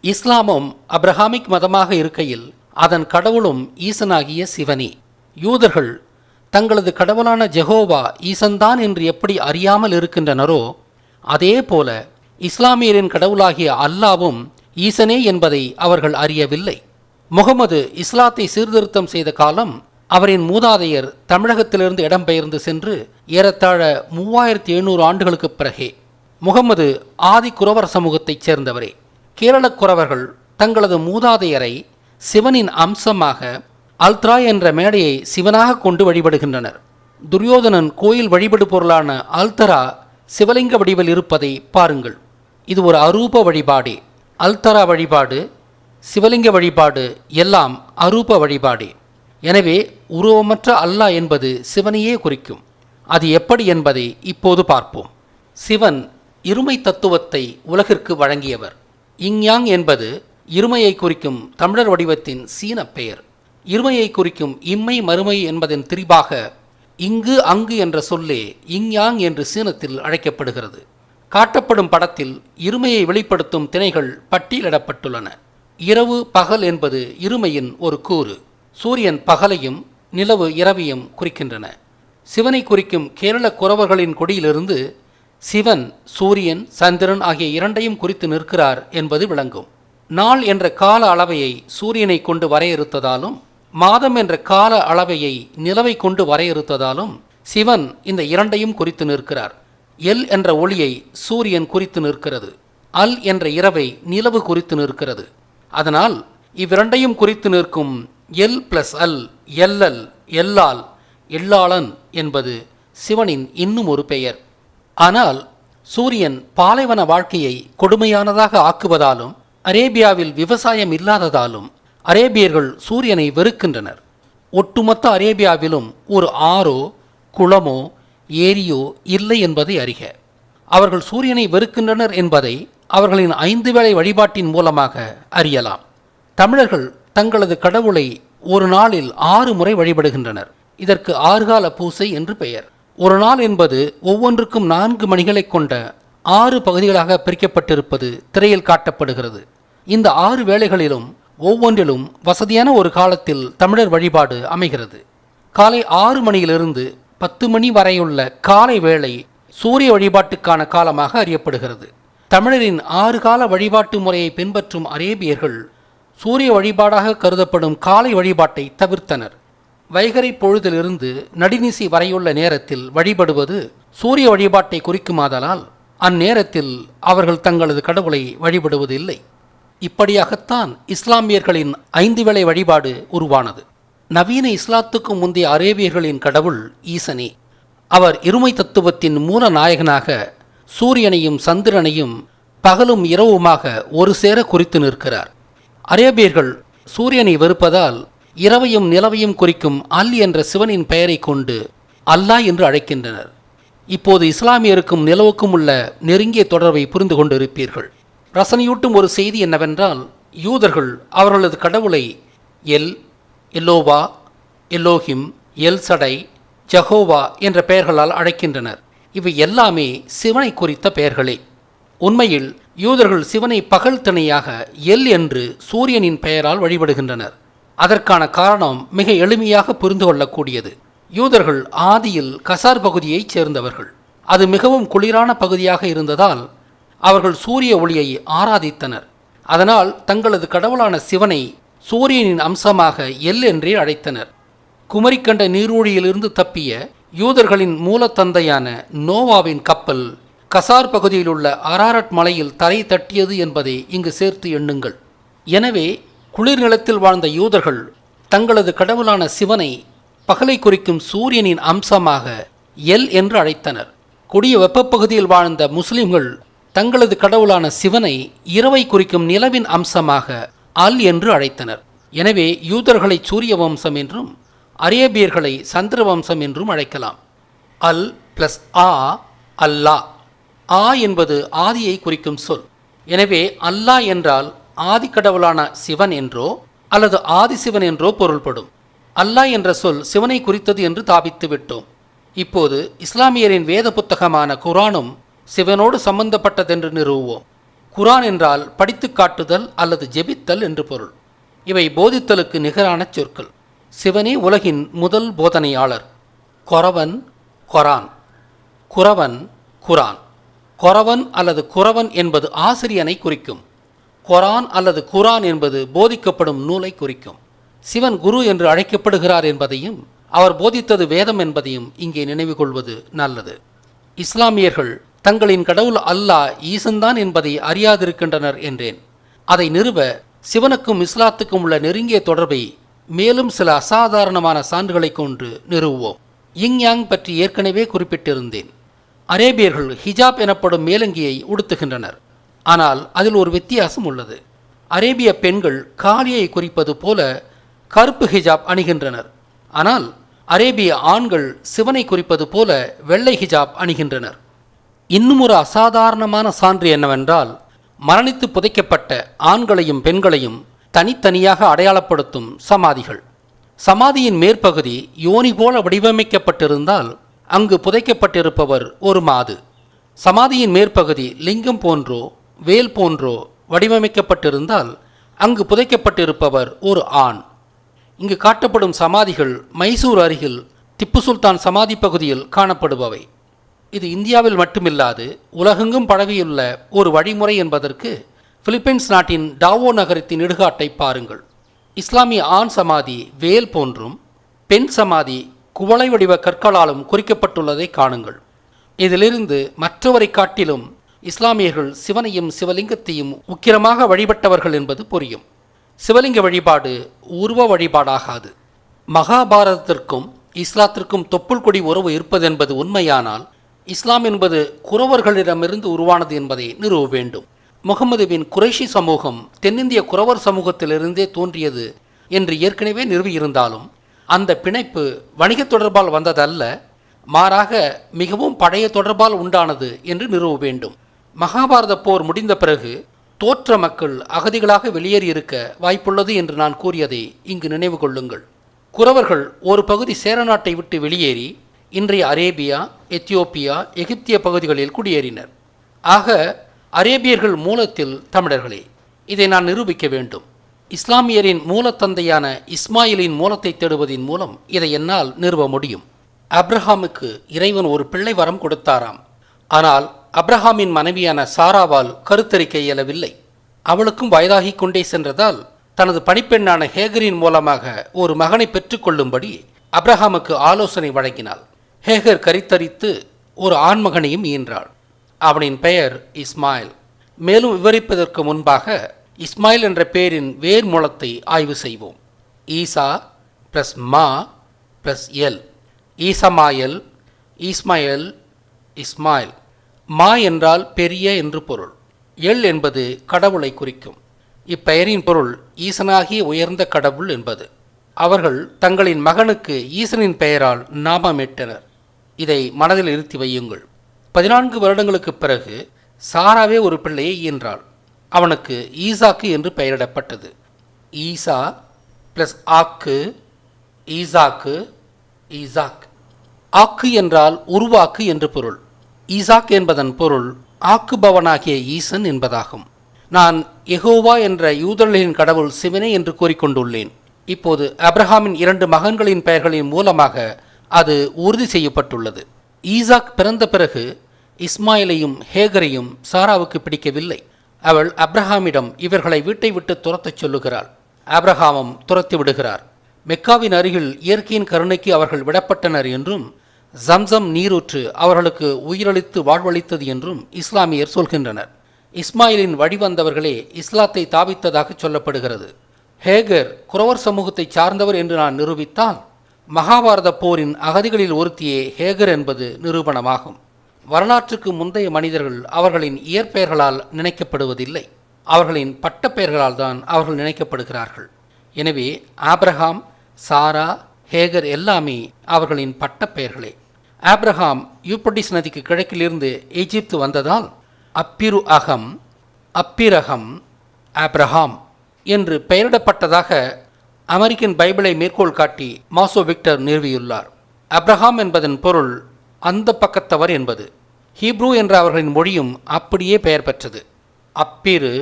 இஸ்லாமும் அப்ரஹாமிக் மதமாக இருக்கையில் அதன் கடவுளும் ஈசனாகிய சிவனே. யூதர்கள் தங்களது கடவுளான ஜெகோவா ஈசன்தான் என்று எப்படி அறியாமல் இருக்கின்றனரோ, அதே போல இஸ்லாமியரின் கடவுளாகிய அல்லாவும் ஈசனே என்பதை அவர்கள் அறியவில்லை. முகமது இஸ்லாத்தை சீர்திருத்தம் செய்த காலம் அவரின் மூதாதையர் தமிழகத்திலிருந்து இடம்பெயர்ந்து சென்று ஏறத்தாழ 3700 ஆண்டுகளுக்கு பிறகே. முகமது ஆதி குரவர் சமூகத்தைச் சேர்ந்தவரே. கேரளக் குரவர்கள் தங்களது மூதாதையரை சிவனின் அம்சமாக அல்த்ரா என்ற மேடையை சிவனாக கொண்டு வழிபடுகின்றனர். துரியோதனன் கோயில் வழிபடு பொருளான அல்தரா சிவலிங்க வடிவில் இருப்பதை பாருங்கள். இது ஒரு அரூப வழிபாடே. அல்தரா வழிபாடு, சிவலிங்க வழிபாடு எல்லாம் அரூப வழிபாடே. எனவே உருவமற்ற அல்லாஹ் என்பது சிவனையே குறிக்கும். அது எப்படி என்பதை இப்போது பார்ப்போம். சிவன் இருமை தத்துவத்தை உலகிற்கு வழங்கியவர். இங்யாங் என்பது இருமையை குறிக்கும் தமிழர் வடிவத்தின் சீன பெயர். இருமையை குறிக்கும் இம்மை மறுமை என்பதன் திரிபாக இங்கு அங்கு என்ற சொல்லே இங்யாங் என்று சீனத்தில் அழைக்கப்படுகிறது. காட்டப்படும் படத்தில் இருமையை வெளிப்படுத்தும் திணைகள் பட்டியலிடப்பட்டுள்ளன. இரவு பகல் என்பது இருமையின் ஒரு கூறு. சூரியன் பகலையும் நிலவு இரவையும் குறிக்கின்றன. சிவனை குறிக்கும் கேரள குரவர்களின் கொடியிலிருந்து சிவன் சூரியன் சந்திரன் ஆகிய இரண்டையும் குறித்து நிற்கிறார் என்பது விளங்கும். நாள் என்ற கால அளவையை சூரியனை கொண்டு வரையறுத்ததாலும் மாதம் என்ற கால அளவையை நிலவை கொண்டு வரையறுத்ததாலும் சிவன் இந்த இரண்டையும் குறித்து நிற்கிறார். எல் என்ற ஒளியை சூரியன் குறித்து நிற்கிறது. அல் என்ற இரவை நிலவு குறித்து நிற்கிறது. அதனால் இவ்விரண்டையும் குறித்து நிற்கும் எல் பிளஸ் அல், எல்லல், எல்லால், எள்ளாளன் என்பது சிவனின் இன்னும் ஒரு பெயர். ஆனால் சூரியன் பாலைவன வாழ்க்கையை கொடுமையானதாக ஆக்குவதாலும் அரேபியாவில் விவசாயம் இல்லாததாலும் அரேபியர்கள் சூரியனை வெறுக்கின்றனர். ஒட்டுமொத்த அரேபியாவிலும் ஒரு ஆறோ குளமோ ஏரியோ இல்லை என்பதை அறிக. அவர்கள் சூரியனை வெறுக்கின்றனர் என்பதை அவர்களின் 5 வேளை வழிபாட்டின் மூலமாக அறியலாம். தமிழர்கள் தங்களது கடவுளை ஒரு நாளில் 6 முறை வழிபடுகின்றனர். இதற்கு 6 கால பூசை என்று பெயர். ஒரு நாள் என்பது ஒவ்வொன்றுக்கும் 4 மணிகளை கொண்ட 6 பகுதிகளாக பிரிக்கப்பட்டிருப்பது திரையில் காட்டப்படுகிறது. இந்த 6 வேளைகளிலும் ஒவ்வொன்றிலும் வசதியான ஒரு காலத்தில் தமிழர் வழிபாடு அமைகிறது. காலை 6 மணியிலிருந்து 10 மணி வரையுள்ள காலை வேளை சூரிய வழிபாட்டுக்கான காலமாக அறியப்படுகிறது. தமிழரின் 6 கால வழிபாட்டு முறையை பின்பற்றும் அரேபியர்கள் சூரிய வழிபாடாக கருதப்படும் காலை வழிபாட்டை தவிர்த்தனர். வைகறை பொழுதிலிருந்து நடுநிசி வரையுள்ள நேரத்தில் வழிபடுவது சூரிய வழிபாட்டை குறிக்குமாதலால் அந்நேரத்தில் அவர்கள் தங்களது கடவுளை வழிபடுவதில்லை. இப்படியாகத்தான் இஸ்லாமியர்களின் 5 வேளை வழிபாடு உருவானது. நவீன இஸ்லாத்துக்கு முந்தைய அரேபியர்களின் கடவுள் ஈசனே. அவர் இருமை தத்துவத்தின் மூல நாயகனாக சூரியனையும் சந்திரனையும் பகலும் இரவுமாக ஒரு சேர குறித்து நிற்கிறார். அரேபியர்கள் சூரியனை வெறுப்பதால் இரவையும் நிலவையும் குறிக்கும் அல் என்ற சிவனின் பெயரை கொண்டு அல்லாஹ் என்று அழைக்கின்றனர். இப்போது இஸ்லாமியருக்கும் நிலவுக்கும் உள்ள நெருங்கிய தொடர்பை புரிந்து கொண்டிருப்பீர்கள். ரசனையூட்டும் ஒரு செய்தி என்னவென்றால், யூதர்கள் அவர்களது கடவுளை எல், எல்லோவா, எல்லோஹிம், எல் சடை, ஜஹோவா என்ற பெயர்களால் அழைக்கின்றனர். இவை எல்லாமே சிவனை குறித்த பெயர்களே. உண்மையில் யூதர்கள் சிவனை பகல் திணையாக எல் என்று சூரியனின் பெயரால் வழிபடுகின்றனர். அதற்கான காரணம் மிக எளிமையாக புரிந்து கொள்ளக்கூடியது. யூதர்கள் ஆதியில் கசார் பகுதியைச் சேர்ந்தவர்கள். அது மிகவும் குளிரான பகுதியாக இருந்ததால் அவர்கள் சூரிய ஒளியை ஆராதித்தனர். அதனால் தங்களது கடவுளான சிவனை சூரியனின் அம்சமாக எல் என்றே அழைத்தனர். குமரிக்கண்ட நீரூழியிலிருந்து தப்பிய யூதர்களின் மூலத்தந்தையான நோவாவின் கப்பல் கசார் பகுதியில் உள்ள அராரட் மலையில் தரை தட்டியது என்பதை இங்கு சேர்த்து எண்ணுங்கள். எனவே குளிர் நிலத்தில் வாழ்ந்த யூதர்கள் தங்களது கடவுளான சிவனை பகலை குறிக்கும் சூரியனின் அம்சமாக எல் என்று அழைத்தனர். கொடிய வெப்பப்பகுதியில் வாழ்ந்த முஸ்லிம்கள் தங்களது கடவுளான சிவனை இரவை குறிக்கும் நிலவின் அம்சமாக அல் என்று அழைத்தனர். எனவே யூதர்களை சூரிய வம்சம் என்றும் அரேபியர்களை சந்திர வம்சம் என்றும் அழைக்கலாம். அல் பிளஸ் ஆ, அல்லா. ஆ என்பது ஆதியை குறிக்கும் சொல். எனவே அல்லாஹ் என்றால் ஆதி கடவுளான சிவன் என்றோ அல்லது ஆதிசிவன் என்றோ பொருள்படும். அல்லாஹ் என்ற சொல் சிவனை குறித்தது என்று தாபித்து விட்டோம். இப்போது இஸ்லாமியரின் வேத புத்தகமான குரானும் சிவனோடு சம்பந்தப்பட்டதென்று நிறுவுவோம். குரான் என்றால் படித்து காட்டுதல் அல்லது ஜெபித்தல் என்று பொருள். இவை போதித்தலுக்கு நிகரான சொற்கள். சிவனே உலகின் முதல் போதனையாளர். கொரவன், கொரான். குரவன், குரான். கொரவன் அல்லது குரவன் என்பது ஆசிரியனை குறிக்கும். கொரான் அல்லது குரான் என்பது போதிக்கப்படும் நூலை குறிக்கும். சிவன் குரு என்று அழைக்கப்படுகிறார் என்பதையும் அவர் போதித்தது வேதம் என்பதையும் இங்கே நினைவு கொள்வது நல்லது. இஸ்லாமியர்கள் தங்களின் கடவுள் அல்லாஹ் ஈசன்தான் என்பதை அறியாதிருக்கின்றனர் என்றேன். அதை நிறுவ சிவனுக்கும் இஸ்லாத்துக்கும் உள்ள நெருங்கிய தொடர்பை மேலும் சில அசாதாரணமான சான்றுகளை கொண்டு நிறுவுவோம். யிங் யாங் பற்றி ஏற்கனவே குறிப்பிட்டிருந்தேன். அரேபியர்கள் ஹிஜாப் எனப்படும் மேலங்கியை உடுத்துகின்றனர். ஆனால் அதில் ஒரு வித்தியாசம் உள்ளது. அரேபிய பெண்கள் காலியை குறிப்பது போல கருப்பு ஹிஜாப் அணிகின்றனர். ஆனால் அரேபிய ஆண்கள் சிவனை குறிப்பது போல வெள்ளை ஹிஜாப் அணிகின்றனர். இன்னும் ஒரு அசாதாரணமான சான்று என்னவென்றால், மரணித்து புதைக்கப்பட்ட ஆண்களையும் பெண்களையும் தனித்தனியாக அடையாளப்படுத்தும் சமாதிகள். சமாதியின் மேற்பகுதி யோனி போல வடிவமைக்கப்பட்டிருந்தால் அங்கு புதைக்கப்பட்டிருப்பவர் ஒரு மாது. சமாதியின் மேற்பகுதி லிங்கம் போன்றோ வேல் போன்றோ வடிவமைக்கப்பட்டிருந்தால் அங்கு புதைக்கப்பட்டிருப்பவர் ஒரு ஆண். இங்கு காட்டப்படும் சமாதிகள் மைசூர் அருகில் திப்பு சுல்தான் சமாதி பகுதியில் காணப்படுபவை. இது இந்தியாவில் மட்டுமில்லாது உலகெங்கும் பரவியுள்ள ஒரு வழிமுறை என்பதற்கு பிலிப்பைன்ஸ் நாட்டின் டாவோ நகரத்தின் இடுகாட்டை பாருங்கள். இஸ்லாமிய ஆண் சமாதி வேல் போன்றும் பெண் சமாதி குவளை வடிவ கற்களாலும் குறிக்கப்பட்டுள்ளதை காணுங்கள். இதிலிருந்து மற்றவரை காட்டிலும் இஸ்லாமியர்கள் சிவனையும் சிவலிங்கத்தையும் உக்கிரமாக வழிபட்டவர்கள் என்பது புரியும். சிவலிங்க வழிபாடு உருவ வழிபாடாகாது. மகாபாரதத்திற்கும் இஸ்லாத்திற்கும் தொப்புள் கொடி உறவு இருப்பதென்பது உண்மையானால் இஸ்லாம் என்பது குறவர்களிடமிருந்து உருவானது என்பதை நிறுவ வேண்டும். முகமது பின் குறைஷி சமூகம் தென்னிந்திய குறவர் சமூகத்திலிருந்தே தோன்றியது என்று ஏற்கனவே நிறுவியிருந்தாலும் அந்த பிணைப்பு வணிக தொடர்பால் வந்ததல்ல, மாறாக மிகவும் பழைய தொடர்பால் உண்டானது என்று நிறுவ வேண்டும். மகாபாரத போர் முடிந்த பிறகு தோற்ற மக்கள் அகதிகளாக வெளியேறியிருக்க வாய்ப்புள்ளது என்று நான் கூறியதை இங்கு நினைவு கொள்ளுங்கள். குறவர்கள் ஒரு பகுதி சேர நாட்டை விட்டு வெளியேறி இன்றைய அரேபியா, எத்தியோப்பியா, எகிப்திய பகுதிகளில் குடியேறினர். ஆக அரேபியர்கள் மூலத்தில் தமிழர்களே. இதை நான் நிரூபிக்க வேண்டும். இஸ்லாமியரின் மூலத்தந்தையான இஸ்மாயிலின் மூலத்தை தேடுவதின் மூலம் இதை என்னால் நிறுவ முடியும். அப்ரஹாமுக்கு இறைவன் ஒரு பிள்ளை வரம் கொடுத்தாராம். ஆனால் அப்ரஹாமின் மனைவியான சாராவால் கருத்தரிக்க இயலவில்லை. அவளுக்கும் வயதாகிக் கொண்டே சென்றதால் தனது பணிப்பெண்ணான ஹேகரின் மூலமாக ஒரு மகனை பெற்றுக்கொள்ளும்படி அப்ரஹாமுக்கு ஆலோசனை வழங்கினாள். ஹேகர் கரித்தரித்து ஒரு ஆண்மகனையும் ஈன்றாள். அவனின் பெயர் இஸ்மாயில். மேலும் விவரிப்பதற்கு முன்பாக இஸ்மாயில் என்ற பெயரின் வேர் மூலத்தை ஆய்வு செய்வோம். ஈசா ப்ளஸ் மா ப்ளஸ் எல். ஈசமாயல் இஸ்மாயில், இஸ்மாயில். மா என்றால் பெரிய என்று பொருள். எல் என்பது கடவுளை குறிக்கும். இப்பெயரின் பொருள் ஈசனாகிய உயர்ந்த கடவுள் என்பது. அவர்கள் தங்களின் மகனுக்கு ஈசனின் பெயரால் நாமமிட்டனர். இதை மனதில் இருத்தி வையுங்கள். 14 வருடங்களுக்குப் பிறகு சாராவே ஒரு பிள்ளையை ஈன்றாள். அவனுக்கு ஈசாக்கு என்று பெயரிடப்பட்டது. ஈசா பிளஸ் ஆக்கு, ஈசாக்கு, ஈசாக். ஆக்கு என்றால் உருவாக்கு என்று பொருள். ஈசாக் என்பதன் பொருள் ஆக்குபவனாகிய ஈசன் என்பதாகும். நான் யெகோவா என்ற யூதர்களின் கடவுள் சிவனே என்று கூறிக்கொண்டுள்ளேன். இப்போது ஆபிரகாமின் 2 மகன்களின் பெயர்களின் மூலமாக அது உறுதி செய்யப்பட்டுள்ளது. ஈசாக் பிறந்த பிறகு இஸ்மாயிலையும் ஹேகரையும் சாராவுக்கு பிடிக்கவில்லை. அவள் ஆபிரகாமிடம் இவர்களை வீட்டை விட்டு துரத்தச் சொல்லுகிறாள். ஆபிரகாமும் துரத்தி விடுகிறார். மெக்காவின் அருகில் இயற்கையின் கருணைக்கு அவர்கள் விடப்பட்டனர் என்றும் ஜம்சம் நீரூற்று அவர்களுக்கு உயிரளித்து வாழ்வளித்தது என்றும் இஸ்லாமியர் சொல்கின்றனர். இஸ்மாயிலின் வழிவந்தவர்களே இஸ்லாத்தை தாவித்ததாக சொல்லப்படுகிறது. ஹேகர் குரவர் சமூகத்தை சார்ந்தவர் என்று நான் நிரூபித்தால் மகாபாரத போரின் அகதிகளில் ஒருத்தியே ஹேகர் என்பது நிரூபணமாகும். வரலாற்றுக்கு முந்தைய மனிதர்கள் அவர்களின் இயற்பெயர்களால் நினைக்கப்படுவதில்லை. அவர்களின் பட்டப்பெயர்களால் தான் அவர்கள் நினைக்கப்படுகிறார்கள். எனவே ஆபிரகாம், சாரா, ஹேகர் எல்லாமே அவர்களின் பட்டப்பெயர்களே. ஆபிரகாம் யூப்ரட்டிஸ் நதிக்கு கிழக்கிலிருந்து எகிப்து வந்ததால் அப்பிரு அகம், அப்பிரகம், ஆபிரகாம் என்று பெயரிடப்பட்டதாக அமெரிக்கன் பைபிளை மேற்கோள் காட்டி மாசோ விக்டர் நிறுவியுள்ளார். அப்ரஹாம் என்பதன் பொருள் அந்த பக்கத்தவர் என்பது. ஹீப்ரூ என்ற அவர்களின் மொழியும் அப்படியே பெயர் பெற்றது. அப்பிரு,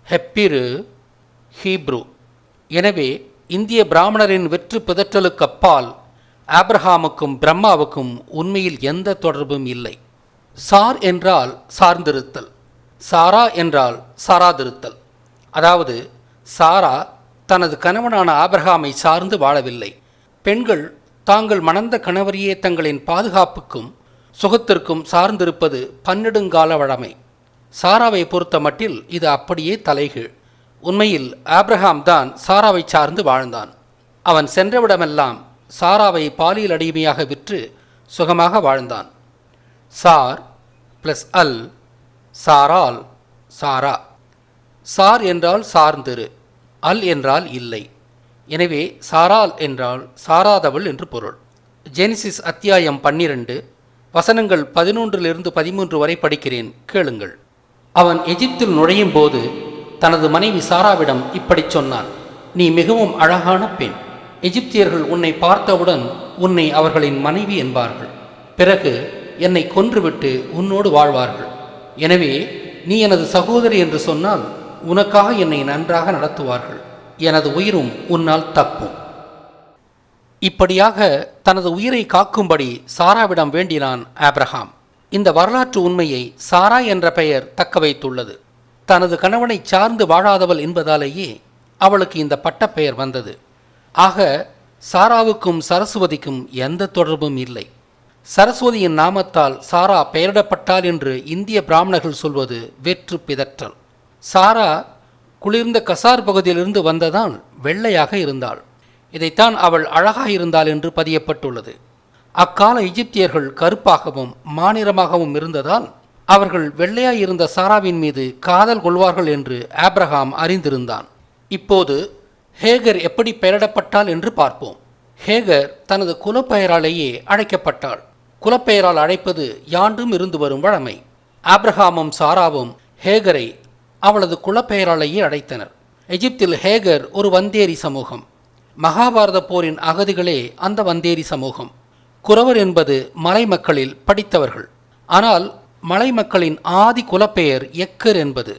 ஹெப்பிரு, ஹீப்ரூ. எனவே இந்திய பிராமணரின் வெற்று பிதற்றலுக்கு அப்பால் ஆபிரஹாமுக்கும் பிரம்மாவுக்கும் உண்மையில் எந்த தொடர்பும் இல்லை. சார் என்றால் சார்ந்திருத்தல், சாரா என்றால் சாராதிருத்தல். அதாவது சாரா தனது கணவனான ஆபிரகாமை சார்ந்து வாழவில்லை. பெண்கள் தாங்கள் மணந்த கணவரையே தங்களின் பாதுகாப்புக்கும் சுகத்திற்கும் சார்ந்திருப்பது பன்னெடுங்கால வழமை. சாராவை பொறுத்த மட்டில் இது அப்படியே தலைகீழ். உண்மையில் ஆபிரகாம் தான் சாராவை சார்ந்து வாழ்ந்தான். அவன் சென்றவிடமெல்லாம் சாராவை பாலியல் அடிமையாக விற்று சுகமாக வாழ்ந்தான். சார் பிளஸ் அல், சாரால், சாரா. சார் என்றால் சார்ந்திரு, அல் என்றால் இல்லை. எனவே சாரால் என்றால் சாராதவள் என்று பொருள். ஜெனிசிஸ் அத்தியாயம் 12 வசனங்கள் 11-13 வரை படிக்கிறேன், கேளுங்கள். அவன் எகிப்தில் நுழையும் போது தனது மனைவி சாராவிடம் இப்படி சொன்னான்: நீ மிகவும் அழகான பெண். எகிப்தியர்கள் உன்னை பார்த்தவுடன் உன்னை அவர்களின் மனைவி என்பார்கள். பிறகு என்னை கொன்றுவிட்டு உன்னோடு வாழ்வார்கள். எனவே நீ எனது சகோதரி என்று சொன்னால் உனக்காக என்னை நன்றாக நடத்துவார்கள். எனது உயிரும் உன்னால் தப்பும். இப்படியாக தனது உயிரை காக்கும்படி சாராவிடம் வேண்டினான் ஆபிரகாம். இந்த வரலாற்று உண்மையை சாரா என்ற பெயர் தக்க வைத்துள்ளது. தனது கணவனை சார்ந்து வாழாதவள் என்பதாலேயே அவளுக்கு இந்த பட்டப்பெயர் வந்தது. ஆக சாராவுக்கும் சரஸ்வதிக்கும் எந்த தொடர்பும் இல்லை. சரஸ்வதியின் நாமத்தால் சாரா பெயரிடப்பட்டாள் என்று இந்திய பிராமணர்கள் சொல்வது வெற்று பிதற்றல். சாரா குளிர்ந்த கசார் பகுதியிலிருந்து வந்ததால் வெள்ளையாக இருந்தாள். இதைத்தான் அவள் அழகாக இருந்தாள் என்று பதியப்பட்டுள்ளது. அக்கால எகிப்தியர்கள் கருப்பாகவும் மாநிறமாகவும் இருந்ததால் அவர்கள் வெள்ளையாய் இருந்த சாராவின் மீது காதல் கொள்வார்கள் என்று ஆபிரகாம் அறிந்திருந்தான். இப்போது ஹேகர் எப்படி பெயரிடப்பட்டாள் என்று பார்ப்போம். ஹேகர் தனது குலப்பெயராலேயே அழைக்கப்பட்டாள். குலப்பெயரால் அழைப்பது யாண்டும் இருந்து வரும் வழமை. ஆபிரகாமும் சாராவும் ஹேகரை அவளது குலப்பெயராலேயே அழைத்தனர். எகிப்தில் ஹேகர் ஒரு வந்தேரி சமூகம். மகாபாரத போரின் அகதிகளே அந்த வந்தேரி சமூகம். குரவர் என்பது மலை மக்களில் படித்தவர்கள். ஆனால் மலை மக்களின் ஆதி குலப்பெயர் எக்கர் என்பது.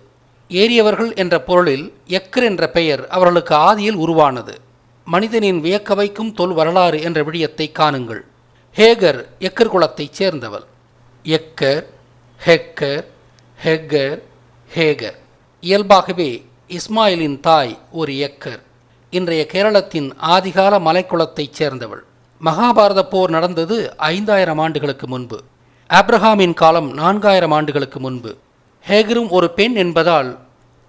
ஏறியவர்கள் என்ற பொருளில் எக்கர் என்ற பெயர் அவர்களுக்கு ஆதியில் உருவானது. மனிதனின் வியக்க வைக்கும் தொல் வரலாறு என்ற விடயத்தை காணுங்கள். ஹேகர் எக்கர் குலத்தைச் சேர்ந்தவள். எக்கர், ஹெக்கர், ஹெக்கர், ஹேகர். இயல்பாகவே இஸ்மாயிலின் தாய் ஒரு எக்கர். இன்றைய கேரளத்தின் ஆதிகால மலைக்குளத்தைச் சேர்ந்தவள். மகாபாரத போர் நடந்தது 5000 ஆண்டுகளுக்கு முன்பு. ஆபிரகாமின் காலம் 4000 ஆண்டுகளுக்கு முன்பு. ஹேகரும் ஒரு பெண் என்பதால்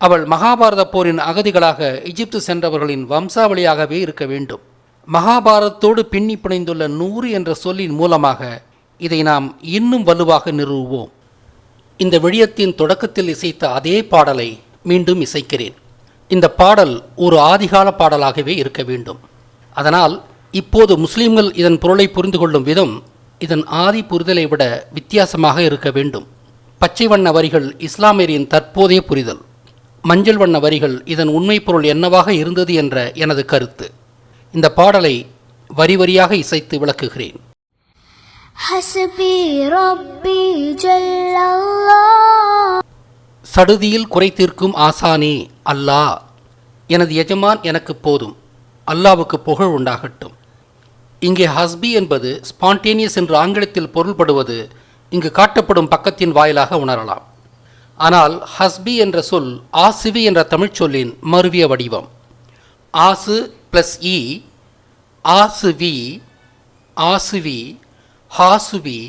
அவள் மகாபாரத போரின் அகதிகளாக எகிப்து சென்றவர்களின் வம்சாவளியாகவே இருக்க வேண்டும். மகாபாரதத்தோடு பின்னி பிணைந்துள்ள 100 என்ற சொல்லின் மூலமாக இதை நாம் இன்னும் வலுவாக நிறுவுவோம். இந்த விடயத்தின் தொடக்கத்தில் இசைத்த அதே பாடலை மீண்டும் இசைக்கிறேன். இந்த பாடல் ஒரு ஆதிகால பாடலாகவே இருக்க வேண்டும். அதனால் இப்போது முஸ்லிம்கள் இதன் பொருளை புரிந்து கொள்ளும் விதம் இதன் ஆதி புரிதலை விட வித்தியாசமாக இருக்க வேண்டும். பச்சை வண்ண வரிகள் இஸ்லாமியரின் தற்போதைய புரிதல், மஞ்சள் வண்ண வரிகள் இதன் உண்மை பொருள் என்னவாக இருந்தது என்ற எனது கருத்து. இந்த பாடலை வரி வரியாக இசைத்து விளக்குகிறேன். ஹஸ்பி ரப்பி ஜல்லல்லாஹ். சடுதியில் குறை தீர்க்கும் ஆசானே அல்லாஹ், எனது எஜமான் எனக்கு போதும், அல்லாவுக்கு புகழ் உண்டாகட்டும். இங்கே ஹஸ்பி என்பது ஸ்பான்டேனியஸ் என்று ஆங்கிலத்தில் பொருள்படுவது இங்கு காட்டப்படும் பக்கத்தின் வாயிலாக உணரலாம். ஆனால் ஹஸ்பி என்ற சொல் ஆசிவி என்ற தமிழ்ச் சொல்லின் மருவிய வடிவம். ஆசு ப்ளஸ் இ, ஆசுவி, ஆசுவி, ஹாசுவி,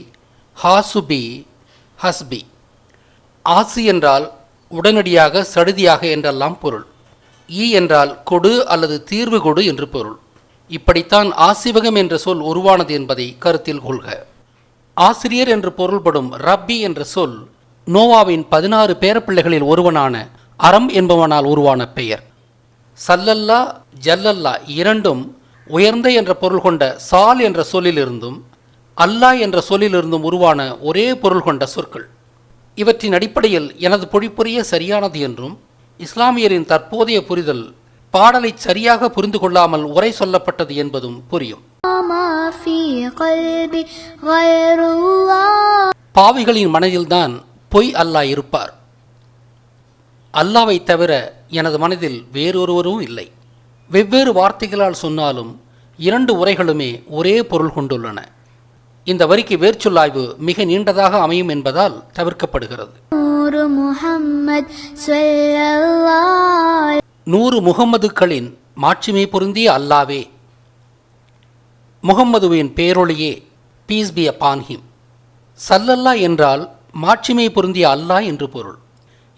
ஹாசுபி, ஹஸ்பி. ஆசு என்றால் உடனடியாக, சடுதியாக என்றெல்லாம் பொருள். ஈ என்றால் கொடு அல்லது தீர்வு கொடு என்று பொருள். இப்படித்தான் ஆசிவகம் என்ற சொல் உருவானது என்பதை கருத்தில் கொள்க. ஆசிரியர் என்று பொருள்படும் ரப்பி என்ற சொல் நோவாவின் 16 பேரப்பிள்ளைகளில் ஒருவனான அரம் என்பவனால் உருவான பெயர். சல்லல்லா ஜல்லல்லா இரண்டும் உயர்ந்த என்ற பொருள் கொண்ட சால் என்ற சொல்லிலிருந்தும் அல்லாஹ் என்ற சொல்லிலிருந்தும் உருவான ஒரே பொருள் கொண்ட சொற்கள். இவற்றின் அடிப்படையில் எனது பொழிப்புரிய சரியானது என்றும், இஸ்லாமியரின் தற்போதைய புரிதல் பாடலை சரியாக புரிந்து கொள்ளாமல் உரை சொல்லப்பட்டது என்பதும் புரியும். பாவிகளின் மனதில்தான் பொய் அல்லாஹ் இருப்பார். அல்லாவை தவிர எனது மனதில் வேறொருவரும் இல்லை. வெவ்வேறு வார்த்தைகளால் சொன்னாலும் இரண்டு உரைகளுமே ஒரே பொருள் கொண்டுள்ளன. இந்த வரிக்கு வேர்ச்சொல்லாய்வு மிக நீண்டதாக அமையும் என்பதால் தவிர்க்கப்படுகிறது. 100 முகம்மதுக்களின் மாட்சிமை பொருந்திய அல்லாவே, முகம்மதுவின் பேரொளியே, பீஸ் பி அப்பான் ஹிம். சல்லல்லா என்றால் மாட்சிமை பொருந்திய அல்லாஹ் என்று பொருள்.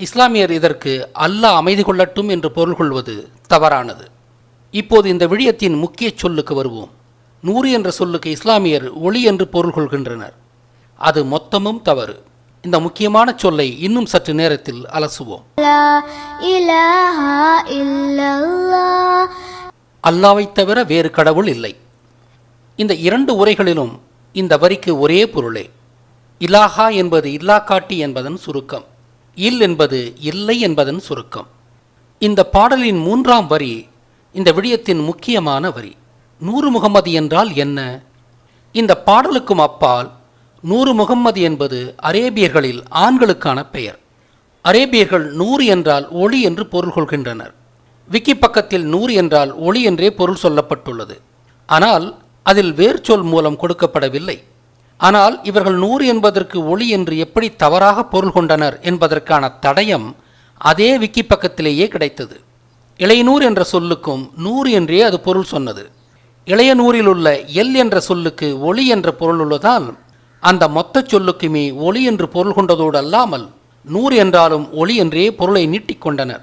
இஸ்லாமியர் இதற்கு அல்லாஹ் அமைதி கொள்ளட்டும் என்று பொருள் கொள்வது தவறானது. இப்போது இந்த விடயத்தின் முக்கிய சொல்லுக்கு வருவோம். 100 என்ற சொல்லுக்கு இஸ்லாமியர் ஒளி என்று பொருள் கொள்கின்றனர். அது மொத்தமும் தவறு. இந்த முக்கியமான சொல்லை இன்னும் சற்று நேரத்தில் அலசுவோம். அல்லாவை தவிர வேறு கடவுள் இல்லை. இந்த இரண்டு உரைகளிலும் இந்த வரிக்கு ஒரே பொருளே. இலாஹா என்பது இல்லாக்காட்டி என்பதன் சுருக்கம், இல் என்பது இல்லை என்பதன் சுருக்கம். இந்த பாடலின் 3ஆம் வரி இந்த விடயத்தின் முக்கியமான வரி. 100 முகம்மது என்றால் என்ன? இந்த பாடலுக்கும் அப்பால் 100 முகம்மது என்பது அரேபியர்களில் ஆண்களுக்கான பெயர். அரேபியர்கள் 100 என்றால் ஒளி என்று பொருள் கொள்கின்றனர். விக்கி பக்கத்தில் 100 என்றால் ஒளி என்றே பொருள் சொல்லப்பட்டுள்ளது. ஆனால் அதில் வேறு சொல் மூலம் கொடுக்கப்படவில்லை. ஆனால் இவர்கள் 100 என்பதற்கு ஒளி என்று எப்படி தவறாக பொருள் கொண்டனர் என்பதற்கான தடயம் அதே விக்கி பக்கத்திலேயே கிடைத்தது. இளையனூர் என்ற சொல்லுக்கும் 100 என்றே அது பொருள் சொன்னது. இளையனூரில் உள்ள எல் என்ற சொல்லுக்கு ஒளி என்ற பொருள் உள்ளதால் அந்த மொத்த சொல்லுக்குமே ஒளி என்று பொருள் கொண்டதோடு அல்லாமல் 100 என்றாலும் ஒளி என்றே பொருளை நீட்டிக்கொண்டனர்.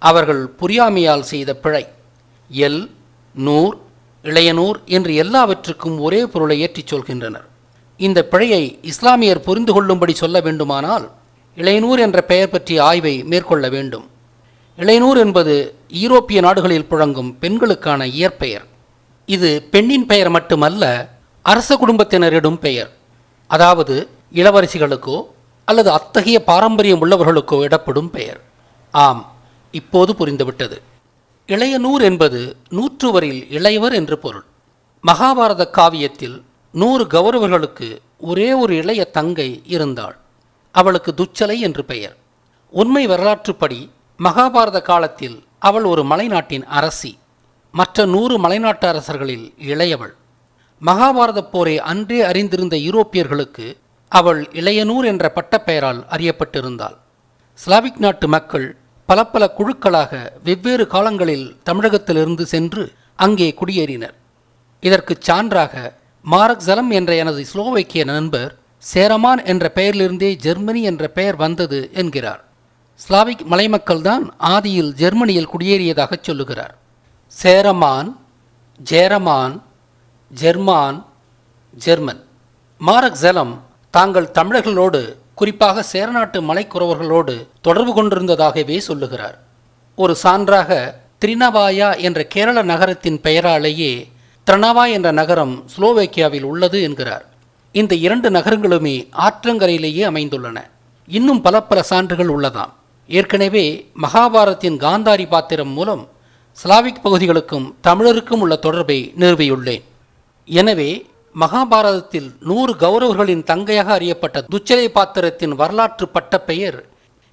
அவர்கள் புரியாமையால் செய்த பிழை. எல், நூர், இளையனூர் என்று எல்லாவற்றுக்கும் ஒரே பொருளை ஏற்றிச் சொல்கின்றனர். இந்த பிழையை இஸ்லாமியர் புரிந்து கொள்ளும்படி சொல்ல வேண்டுமானால் இளையனூர் என்ற பெயர் பற்றிய ஆய்வை மேற்கொள்ள வேண்டும். இளையனூர் என்பது ஈரோப்பிய நாடுகளில் புழங்கும் பெண்களுக்கான இயற்பெயர். இது பெண்ணின் பெயர் மட்டுமல்ல, அரச குடும்பத்தினரிடும் பெயர். அதாவது இளவரசிகளுக்கோ அல்லது அத்தகைய பாரம்பரியம் உள்ளவர்களுக்கோ இடப்படும் பெயர். ஆம், இப்போது புரிந்துவிட்டது. இளையனூர் என்பது 100வரில் இளையவர் என்று பொருள். மகாபாரத காவியத்தில் 100 கௌரவர்களுக்கு ஒரே ஒரு இளைய தங்கை இருந்தாள். அவளுக்கு துச்சலை என்று பெயர். உண்மை வரலாற்றுப்படி மகாபாரத காலத்தில் அவள் ஒரு மலைநாட்டின் அரசி. மற்ற 100 மலைநாட்டு அரசர்களில் இளையவள். மகாபாரத போரை அன்றே அறிந்திருந்த யூரோப்பியர்களுக்கு அவள் இளையனூர் என்ற பட்டப்பெயரால் அறியப்பட்டிருந்தாள். ஸ்லாவிக் நாட்டு மக்கள் பல பல குழுக்களாக வெவ்வேறு காலங்களில் தமிழகத்திலிருந்து சென்று அங்கே குடியேறினர். இதற்கு சான்றாக மாரக் ஜலம் என்ற எனது ஸ்லோவேக்கிய நண்பர் சேரமான் என்ற பெயரிலிருந்தே ஜெர்மனி என்ற பெயர் வந்தது என்கிறார். ஸ்லாவிக் மலைமக்கள்தான் ஆதியில் ஜெர்மனியில் குடியேறியதாக சொல்லுகிறார். சேரமான், ஜேரமான், ஜெர்மான், ஜெர்மன். மாரக் ஜலம் தாங்கள் தமிழர்களோடு, குறிப்பாக சேரநாட்டு மலைக்குறவர்களோடு தொடர்பு கொண்டிருந்ததாகவே சொல்லுகிறார். ஒரு சான்றாக திரினவாயா என்ற கேரள நகரத்தின் பெயராலேயே திரணவா என்ற நகரம் ஸ்லோவேக்கியாவில் உள்ளது என்கிறார். இந்த 2 நகரங்களுமே ஆற்றங்கரையிலேயே அமைந்துள்ளன. இன்னும் பல சான்றுகள் உள்ளதாம். ஏற்கனவே மகாபாரதத்தின் காந்தாரி பாத்திரம் மூலம் ஸ்லாவிக் பகுதிகளுக்கும் தமிழருக்கும் உள்ள தொடர்பை நிறுவியுள்ளேன். எனவே மகாபாரதத்தில் 100 கௌரவர்களின் தங்கையாக அறியப்பட்ட துச்சலை பாத்திரத்தின் வரலாற்று பட்டப்பெயர்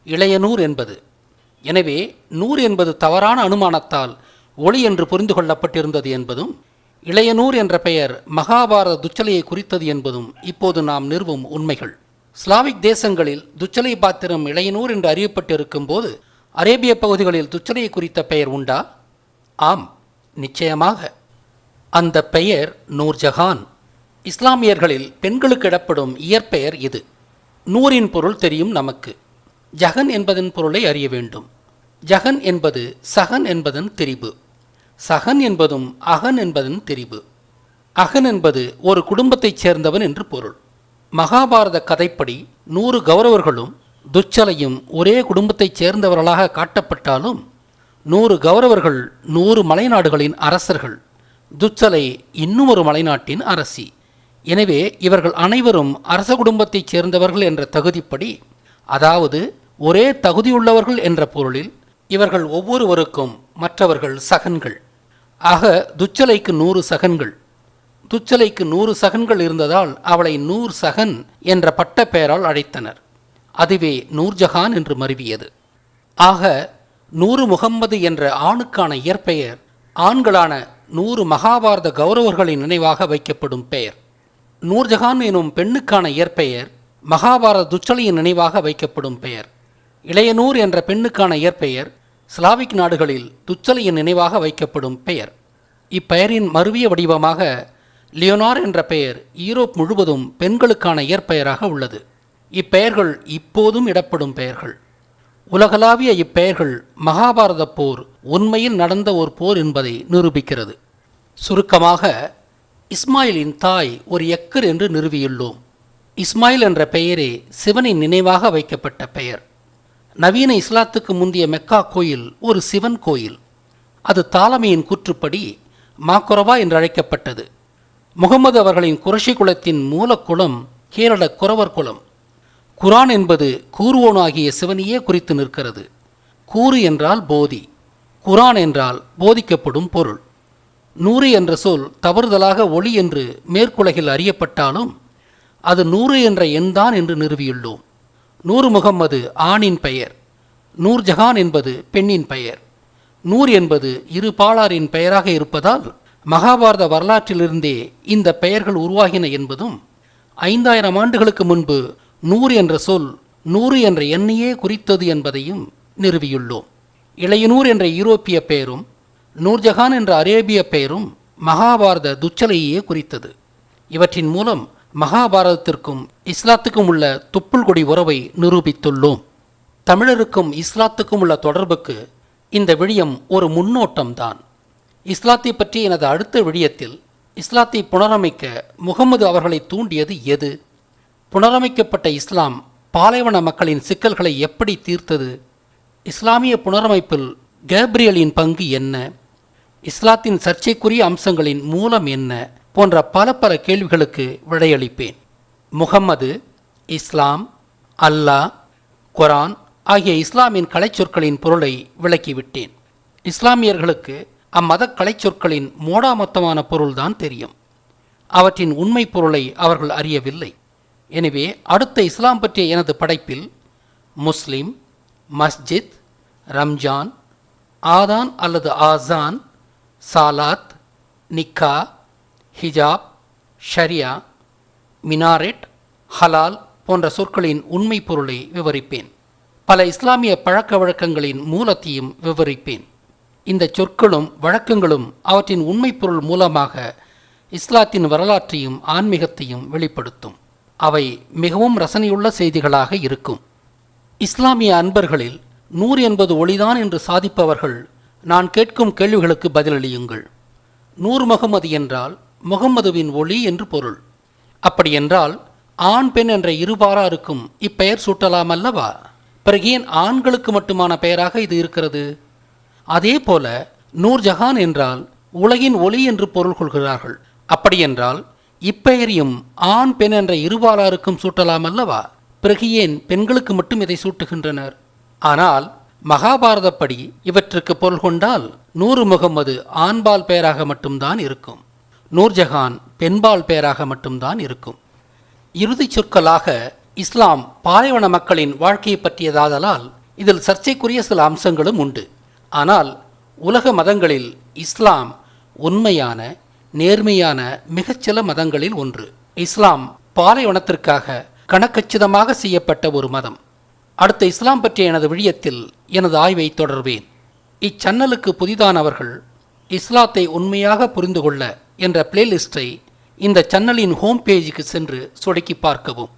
இளையனூர் என்பது. எனவே 100 என்பது தவறான அனுமானத்தால் ஒளி என்று புரிந்து கொள்ளப்பட்டிருந்தது என்பதும், இளையனூர் என்ற பெயர் மகாபாரத துச்சலையை குறித்தது என்பதும் இப்போது நாம் நிறுவும் உண்மைகள். ஸ்லாவிக் தேசங்களில் துச்சலை பாத்திரம் இளையனூர் என்று அறியப்பட்டிருக்கும் போது அரேபிய பகுதிகளில் துச்சலையை குறித்த பெயர் உண்டா? ஆம், நிச்சயமாக. அந்த பெயர் நூர்ஜஹான். இஸ்லாமியர்களில் பெண்களுக்கு இடப்படும் இயற்பெயர் இது. நூரின் பொருள் தெரியும் நமக்கு. ஜஹன் என்பதன் பொருளை அறிய வேண்டும். ஜஹன் என்பது சஹன் என்பதன் திரிபு. சஹன் என்பதும் அகன் என்பதன் திரிபு. அகன் என்பது ஒரு குடும்பத்தைச் சேர்ந்தவன் என்று பொருள். மகாபாரத கதைப்படி 100 கௌரவர்களும் துச்சலையும் ஒரே குடும்பத்தைச் சேர்ந்தவர்களாக காட்டப்பட்டாலும் 100 கௌரவர்கள் 100 மலைநாடுகளின் அரசர்கள். துச்சலை இன்னும் ஒரு மலைநாட்டின் அரசி. எனவே இவர்கள் அனைவரும் அரச குடும்பத்தைச் சேர்ந்தவர்கள் என்ற தகுதிப்படி, அதாவது ஒரே தகுதியுள்ளவர்கள் என்ற பொருளில், இவர்கள் ஒவ்வொருவருக்கும் மற்றவர்கள் சகன்கள். ஆக துச்சலைக்கு 100 சகன்கள். துச்சலைக்கு 100 சகன்கள் இருந்ததால் அவளை நூர் சகன் என்ற பட்ட பெயரால் அழைத்தனர். அதுவே நூர்ஜஹான் என்று மருவியது. ஆக 100 முகம்மது என்ற ஆணுக்கான இயற்பெயர் ஆண்களான 100 மகாபாரத கௌரவர்களின் நினைவாக வைக்கப்படும் பெயர். நூர்ஜஹான் எனும் பெண்ணுக்கான இயற்பெயர் மகாபாரத துச்சலையின் நினைவாக வைக்கப்படும் பெயர். இளையனூர் என்ற பெண்ணுக்கான இயற்பெயர் ஸ்லாவிக் நாடுகளில் துச்சலையின் நினைவாக வைக்கப்படும் பெயர். இப்பெயரின் மருவிய வடிவமாக லியோனார் என்ற பெயர் ஈரோப் முழுவதும் பெண்களுக்கான இயற்பெயராக உள்ளது. இப்பெயர்கள் இப்போதும் இடப்படும் பெயர்கள். உலகளாவிய இப்பெயர்கள் மகாபாரத போர் உண்மையில் நடந்த ஒரு போர் என்பதை நிரூபிக்கிறது. சுருக்கமாக, இஸ்மாயிலின் தாய் ஒரு எக்கர் என்று நிறுவியுள்ளோம். இஸ்மாயில் என்ற பெயரே சிவனின் நினைவாக வைக்கப்பட்ட பெயர். நவீன இஸ்லாத்துக்கு முந்தைய மெக்கா கோயில் ஒரு சிவன் கோயில். அது தாலமியின் கூற்றுப்படி மாக்குரவா என்று அழைக்கப்பட்டது. முகமது அவர்களின் குரஷி குலத்தின் மூலக்குளம் கேரள குரவர் குலம். குரான் என்பது கூறுவோன் ஆகிய சிவனையே குறித்து நிற்கிறது. கூறு என்றால் போதி, குரான் என்றால் போதிக்கப்படும் பொருள். 100 என்ற சொல் தவறுதலாக ஒளி என்று மேற்குலகில் அறியப்பட்டாலும் அது 100 என்ற எண்தான் என்று நிறுவியுள்ளோம். நூர் முகம்மது ஆணின் பெயர், நூர்ஜஹான் என்பது பெண்ணின் பெயர். நூர் என்பது இரு பாலாரின் பெயராக இருப்பதால் மகாபாரத வரலாற்றிலிருந்தே இந்த பெயர்கள் உருவாகின என்பதும், 5000 ஆண்டுகளுக்கு முன்பு 100 என்ற சொல் 100 என்ற எண்ணையே குறித்தது என்பதையும் நிறுவியுள்ளோம். இளையனூர் என்ற யூரோப்பிய பெயரும் நூர்ஜஹான் என்ற அரேபிய பெயரும் மகாபாரத துச்சலையே குறித்தது. இவற்றின் மூலம் மகாபாரதத்திற்கும் இஸ்லாத்துக்கும் உள்ள துப்புள் கொடி உறவை நிரூபித்துள்ளோம். தமிழருக்கும் இஸ்லாத்துக்கும் உள்ள தொடர்புக்கு இந்த விடயம் ஒரு முன்னோட்டம்தான். இஸ்லாத்தை பற்றி எனது அடுத்த விடயத்தில் இஸ்லாத்தை புனரமைக்க முகமது அவர்களை தூண்டியது எது? புனரமைக்கப்பட்ட இஸ்லாம் பாலைவன மக்களின் சிக்கல்களை எப்படி தீர்த்தது? இஸ்லாமிய புனரமைப்பில் கேப்ரியலின் பங்கு என்ன? இஸ்லாத்தின் சர்ச்சைக்குரிய அம்சங்களின் மூலம் என்ன? போன்ற பல கேள்விகளுக்கு விடையளிப்பேன். முகம்மது, இஸ்லாம், அல்லாஹ், குரான் ஆகிய இஸ்லாமின் கலைச்சொற்களின் பொருளை விளக்கிவிட்டேன். இஸ்லாமியர்களுக்கு அம்மத கலைச்சொற்களின் மோடாமொத்தமான பொருள்தான் தெரியும். அவற்றின் உண்மை பொருளை அவர்கள் அறியவில்லை. எனவே அடுத்த இஸ்லாம் பற்றிய எனது படைப்பில் முஸ்லிம், மஸ்ஜித், ரம்ஜான், ஆதான் அல்லது ஆசான், சாலாத், நிக்கா, ஹிஜாப், ஷரியா, மினாரெட், ஹலால் போன்ற சொற்களின் உண்மை பொருளை விவரிப்பேன். பல இஸ்லாமிய பழக்க வழக்கங்களின் மூலத்தையும் விவரிப்பேன். இந்த சொற்களும் வழக்கங்களும் அவற்றின் உண்மை பொருள் மூலமாக இஸ்லாத்தின் வரலாற்றையும் ஆன்மீகத்தையும் வெளிப்படுத்தும். அவை மிகவும் ரசனையுள்ள செய்திகளாக இருக்கும். இஸ்லாமிய அன்பர்களில் 100 என்பது ஒளிதான் என்று சாதிப்பவர்கள் நான் கேட்கும் கேள்விகளுக்கு பதிலளியுங்கள். நூர் முகமது என்றால் முகம்மதுவின் ஒளி என்று பொருள். அப்படியென்றால் ஆண் பெண் என்ற இருபாலாருக்கும் இப்பெயர் சூட்டலாம் அல்லவா? பிறகு ஏன் ஆண்களுக்கு மட்டுமான பெயராக இது இருக்கிறது? அதே போல நூர்ஜஹான் என்றால் உலகின் ஒளி என்று பொருள் கொள்கிறார்கள். அப்படியென்றால் இப்பெயரையும் ஆண் பெண் என்ற இருபாலாருக்கும் சூட்டலாம் அல்லவா? பிறகு ஏன் பெண்களுக்கு மட்டும் இதை சூட்டுகின்றனர்? ஆனால் மகாபாரதப்படி இவற்றுக்கு பொருள் கொண்டால் நூறு முகம்மது ஆண்பால் பெயராக மட்டும்தான் இருக்கும், நூர்ஜஹான் பெண்பால் பெயராக மட்டும்தான் இருக்கும். இறுதிச் சொற்களாக இஸ்லாம் பாலைவன மக்களின் வாழ்க்கையை பற்றியதாதலால் இதில் சர்ச்சைக்குரிய சில அம்சங்களும் உண்டு. ஆனால் உலக மதங்களில் இஸ்லாம் உண்மையான நேர்மையான மிகச்சில மதங்களில் ஒன்று. இஸ்லாம் பாலைவனத்திற்காக கணக்கச்சிதமாக செய்யப்பட்ட ஒரு மதம். அடுத்த இஸ்லாம் பற்றிய எனது விழியத்தில் எனது ஆய்வை தொடர்வேன். இச்சன்னலுக்கு புதிதானவர்கள் இஸ்லாத்தை உண்மையாக புரிந்து கொள்ள என்ற பிளேலிஸ்டை இந்த சேனலின் ஹோம் பேஜுக்கு சென்று சொடுக்கி பார்க்கவும்.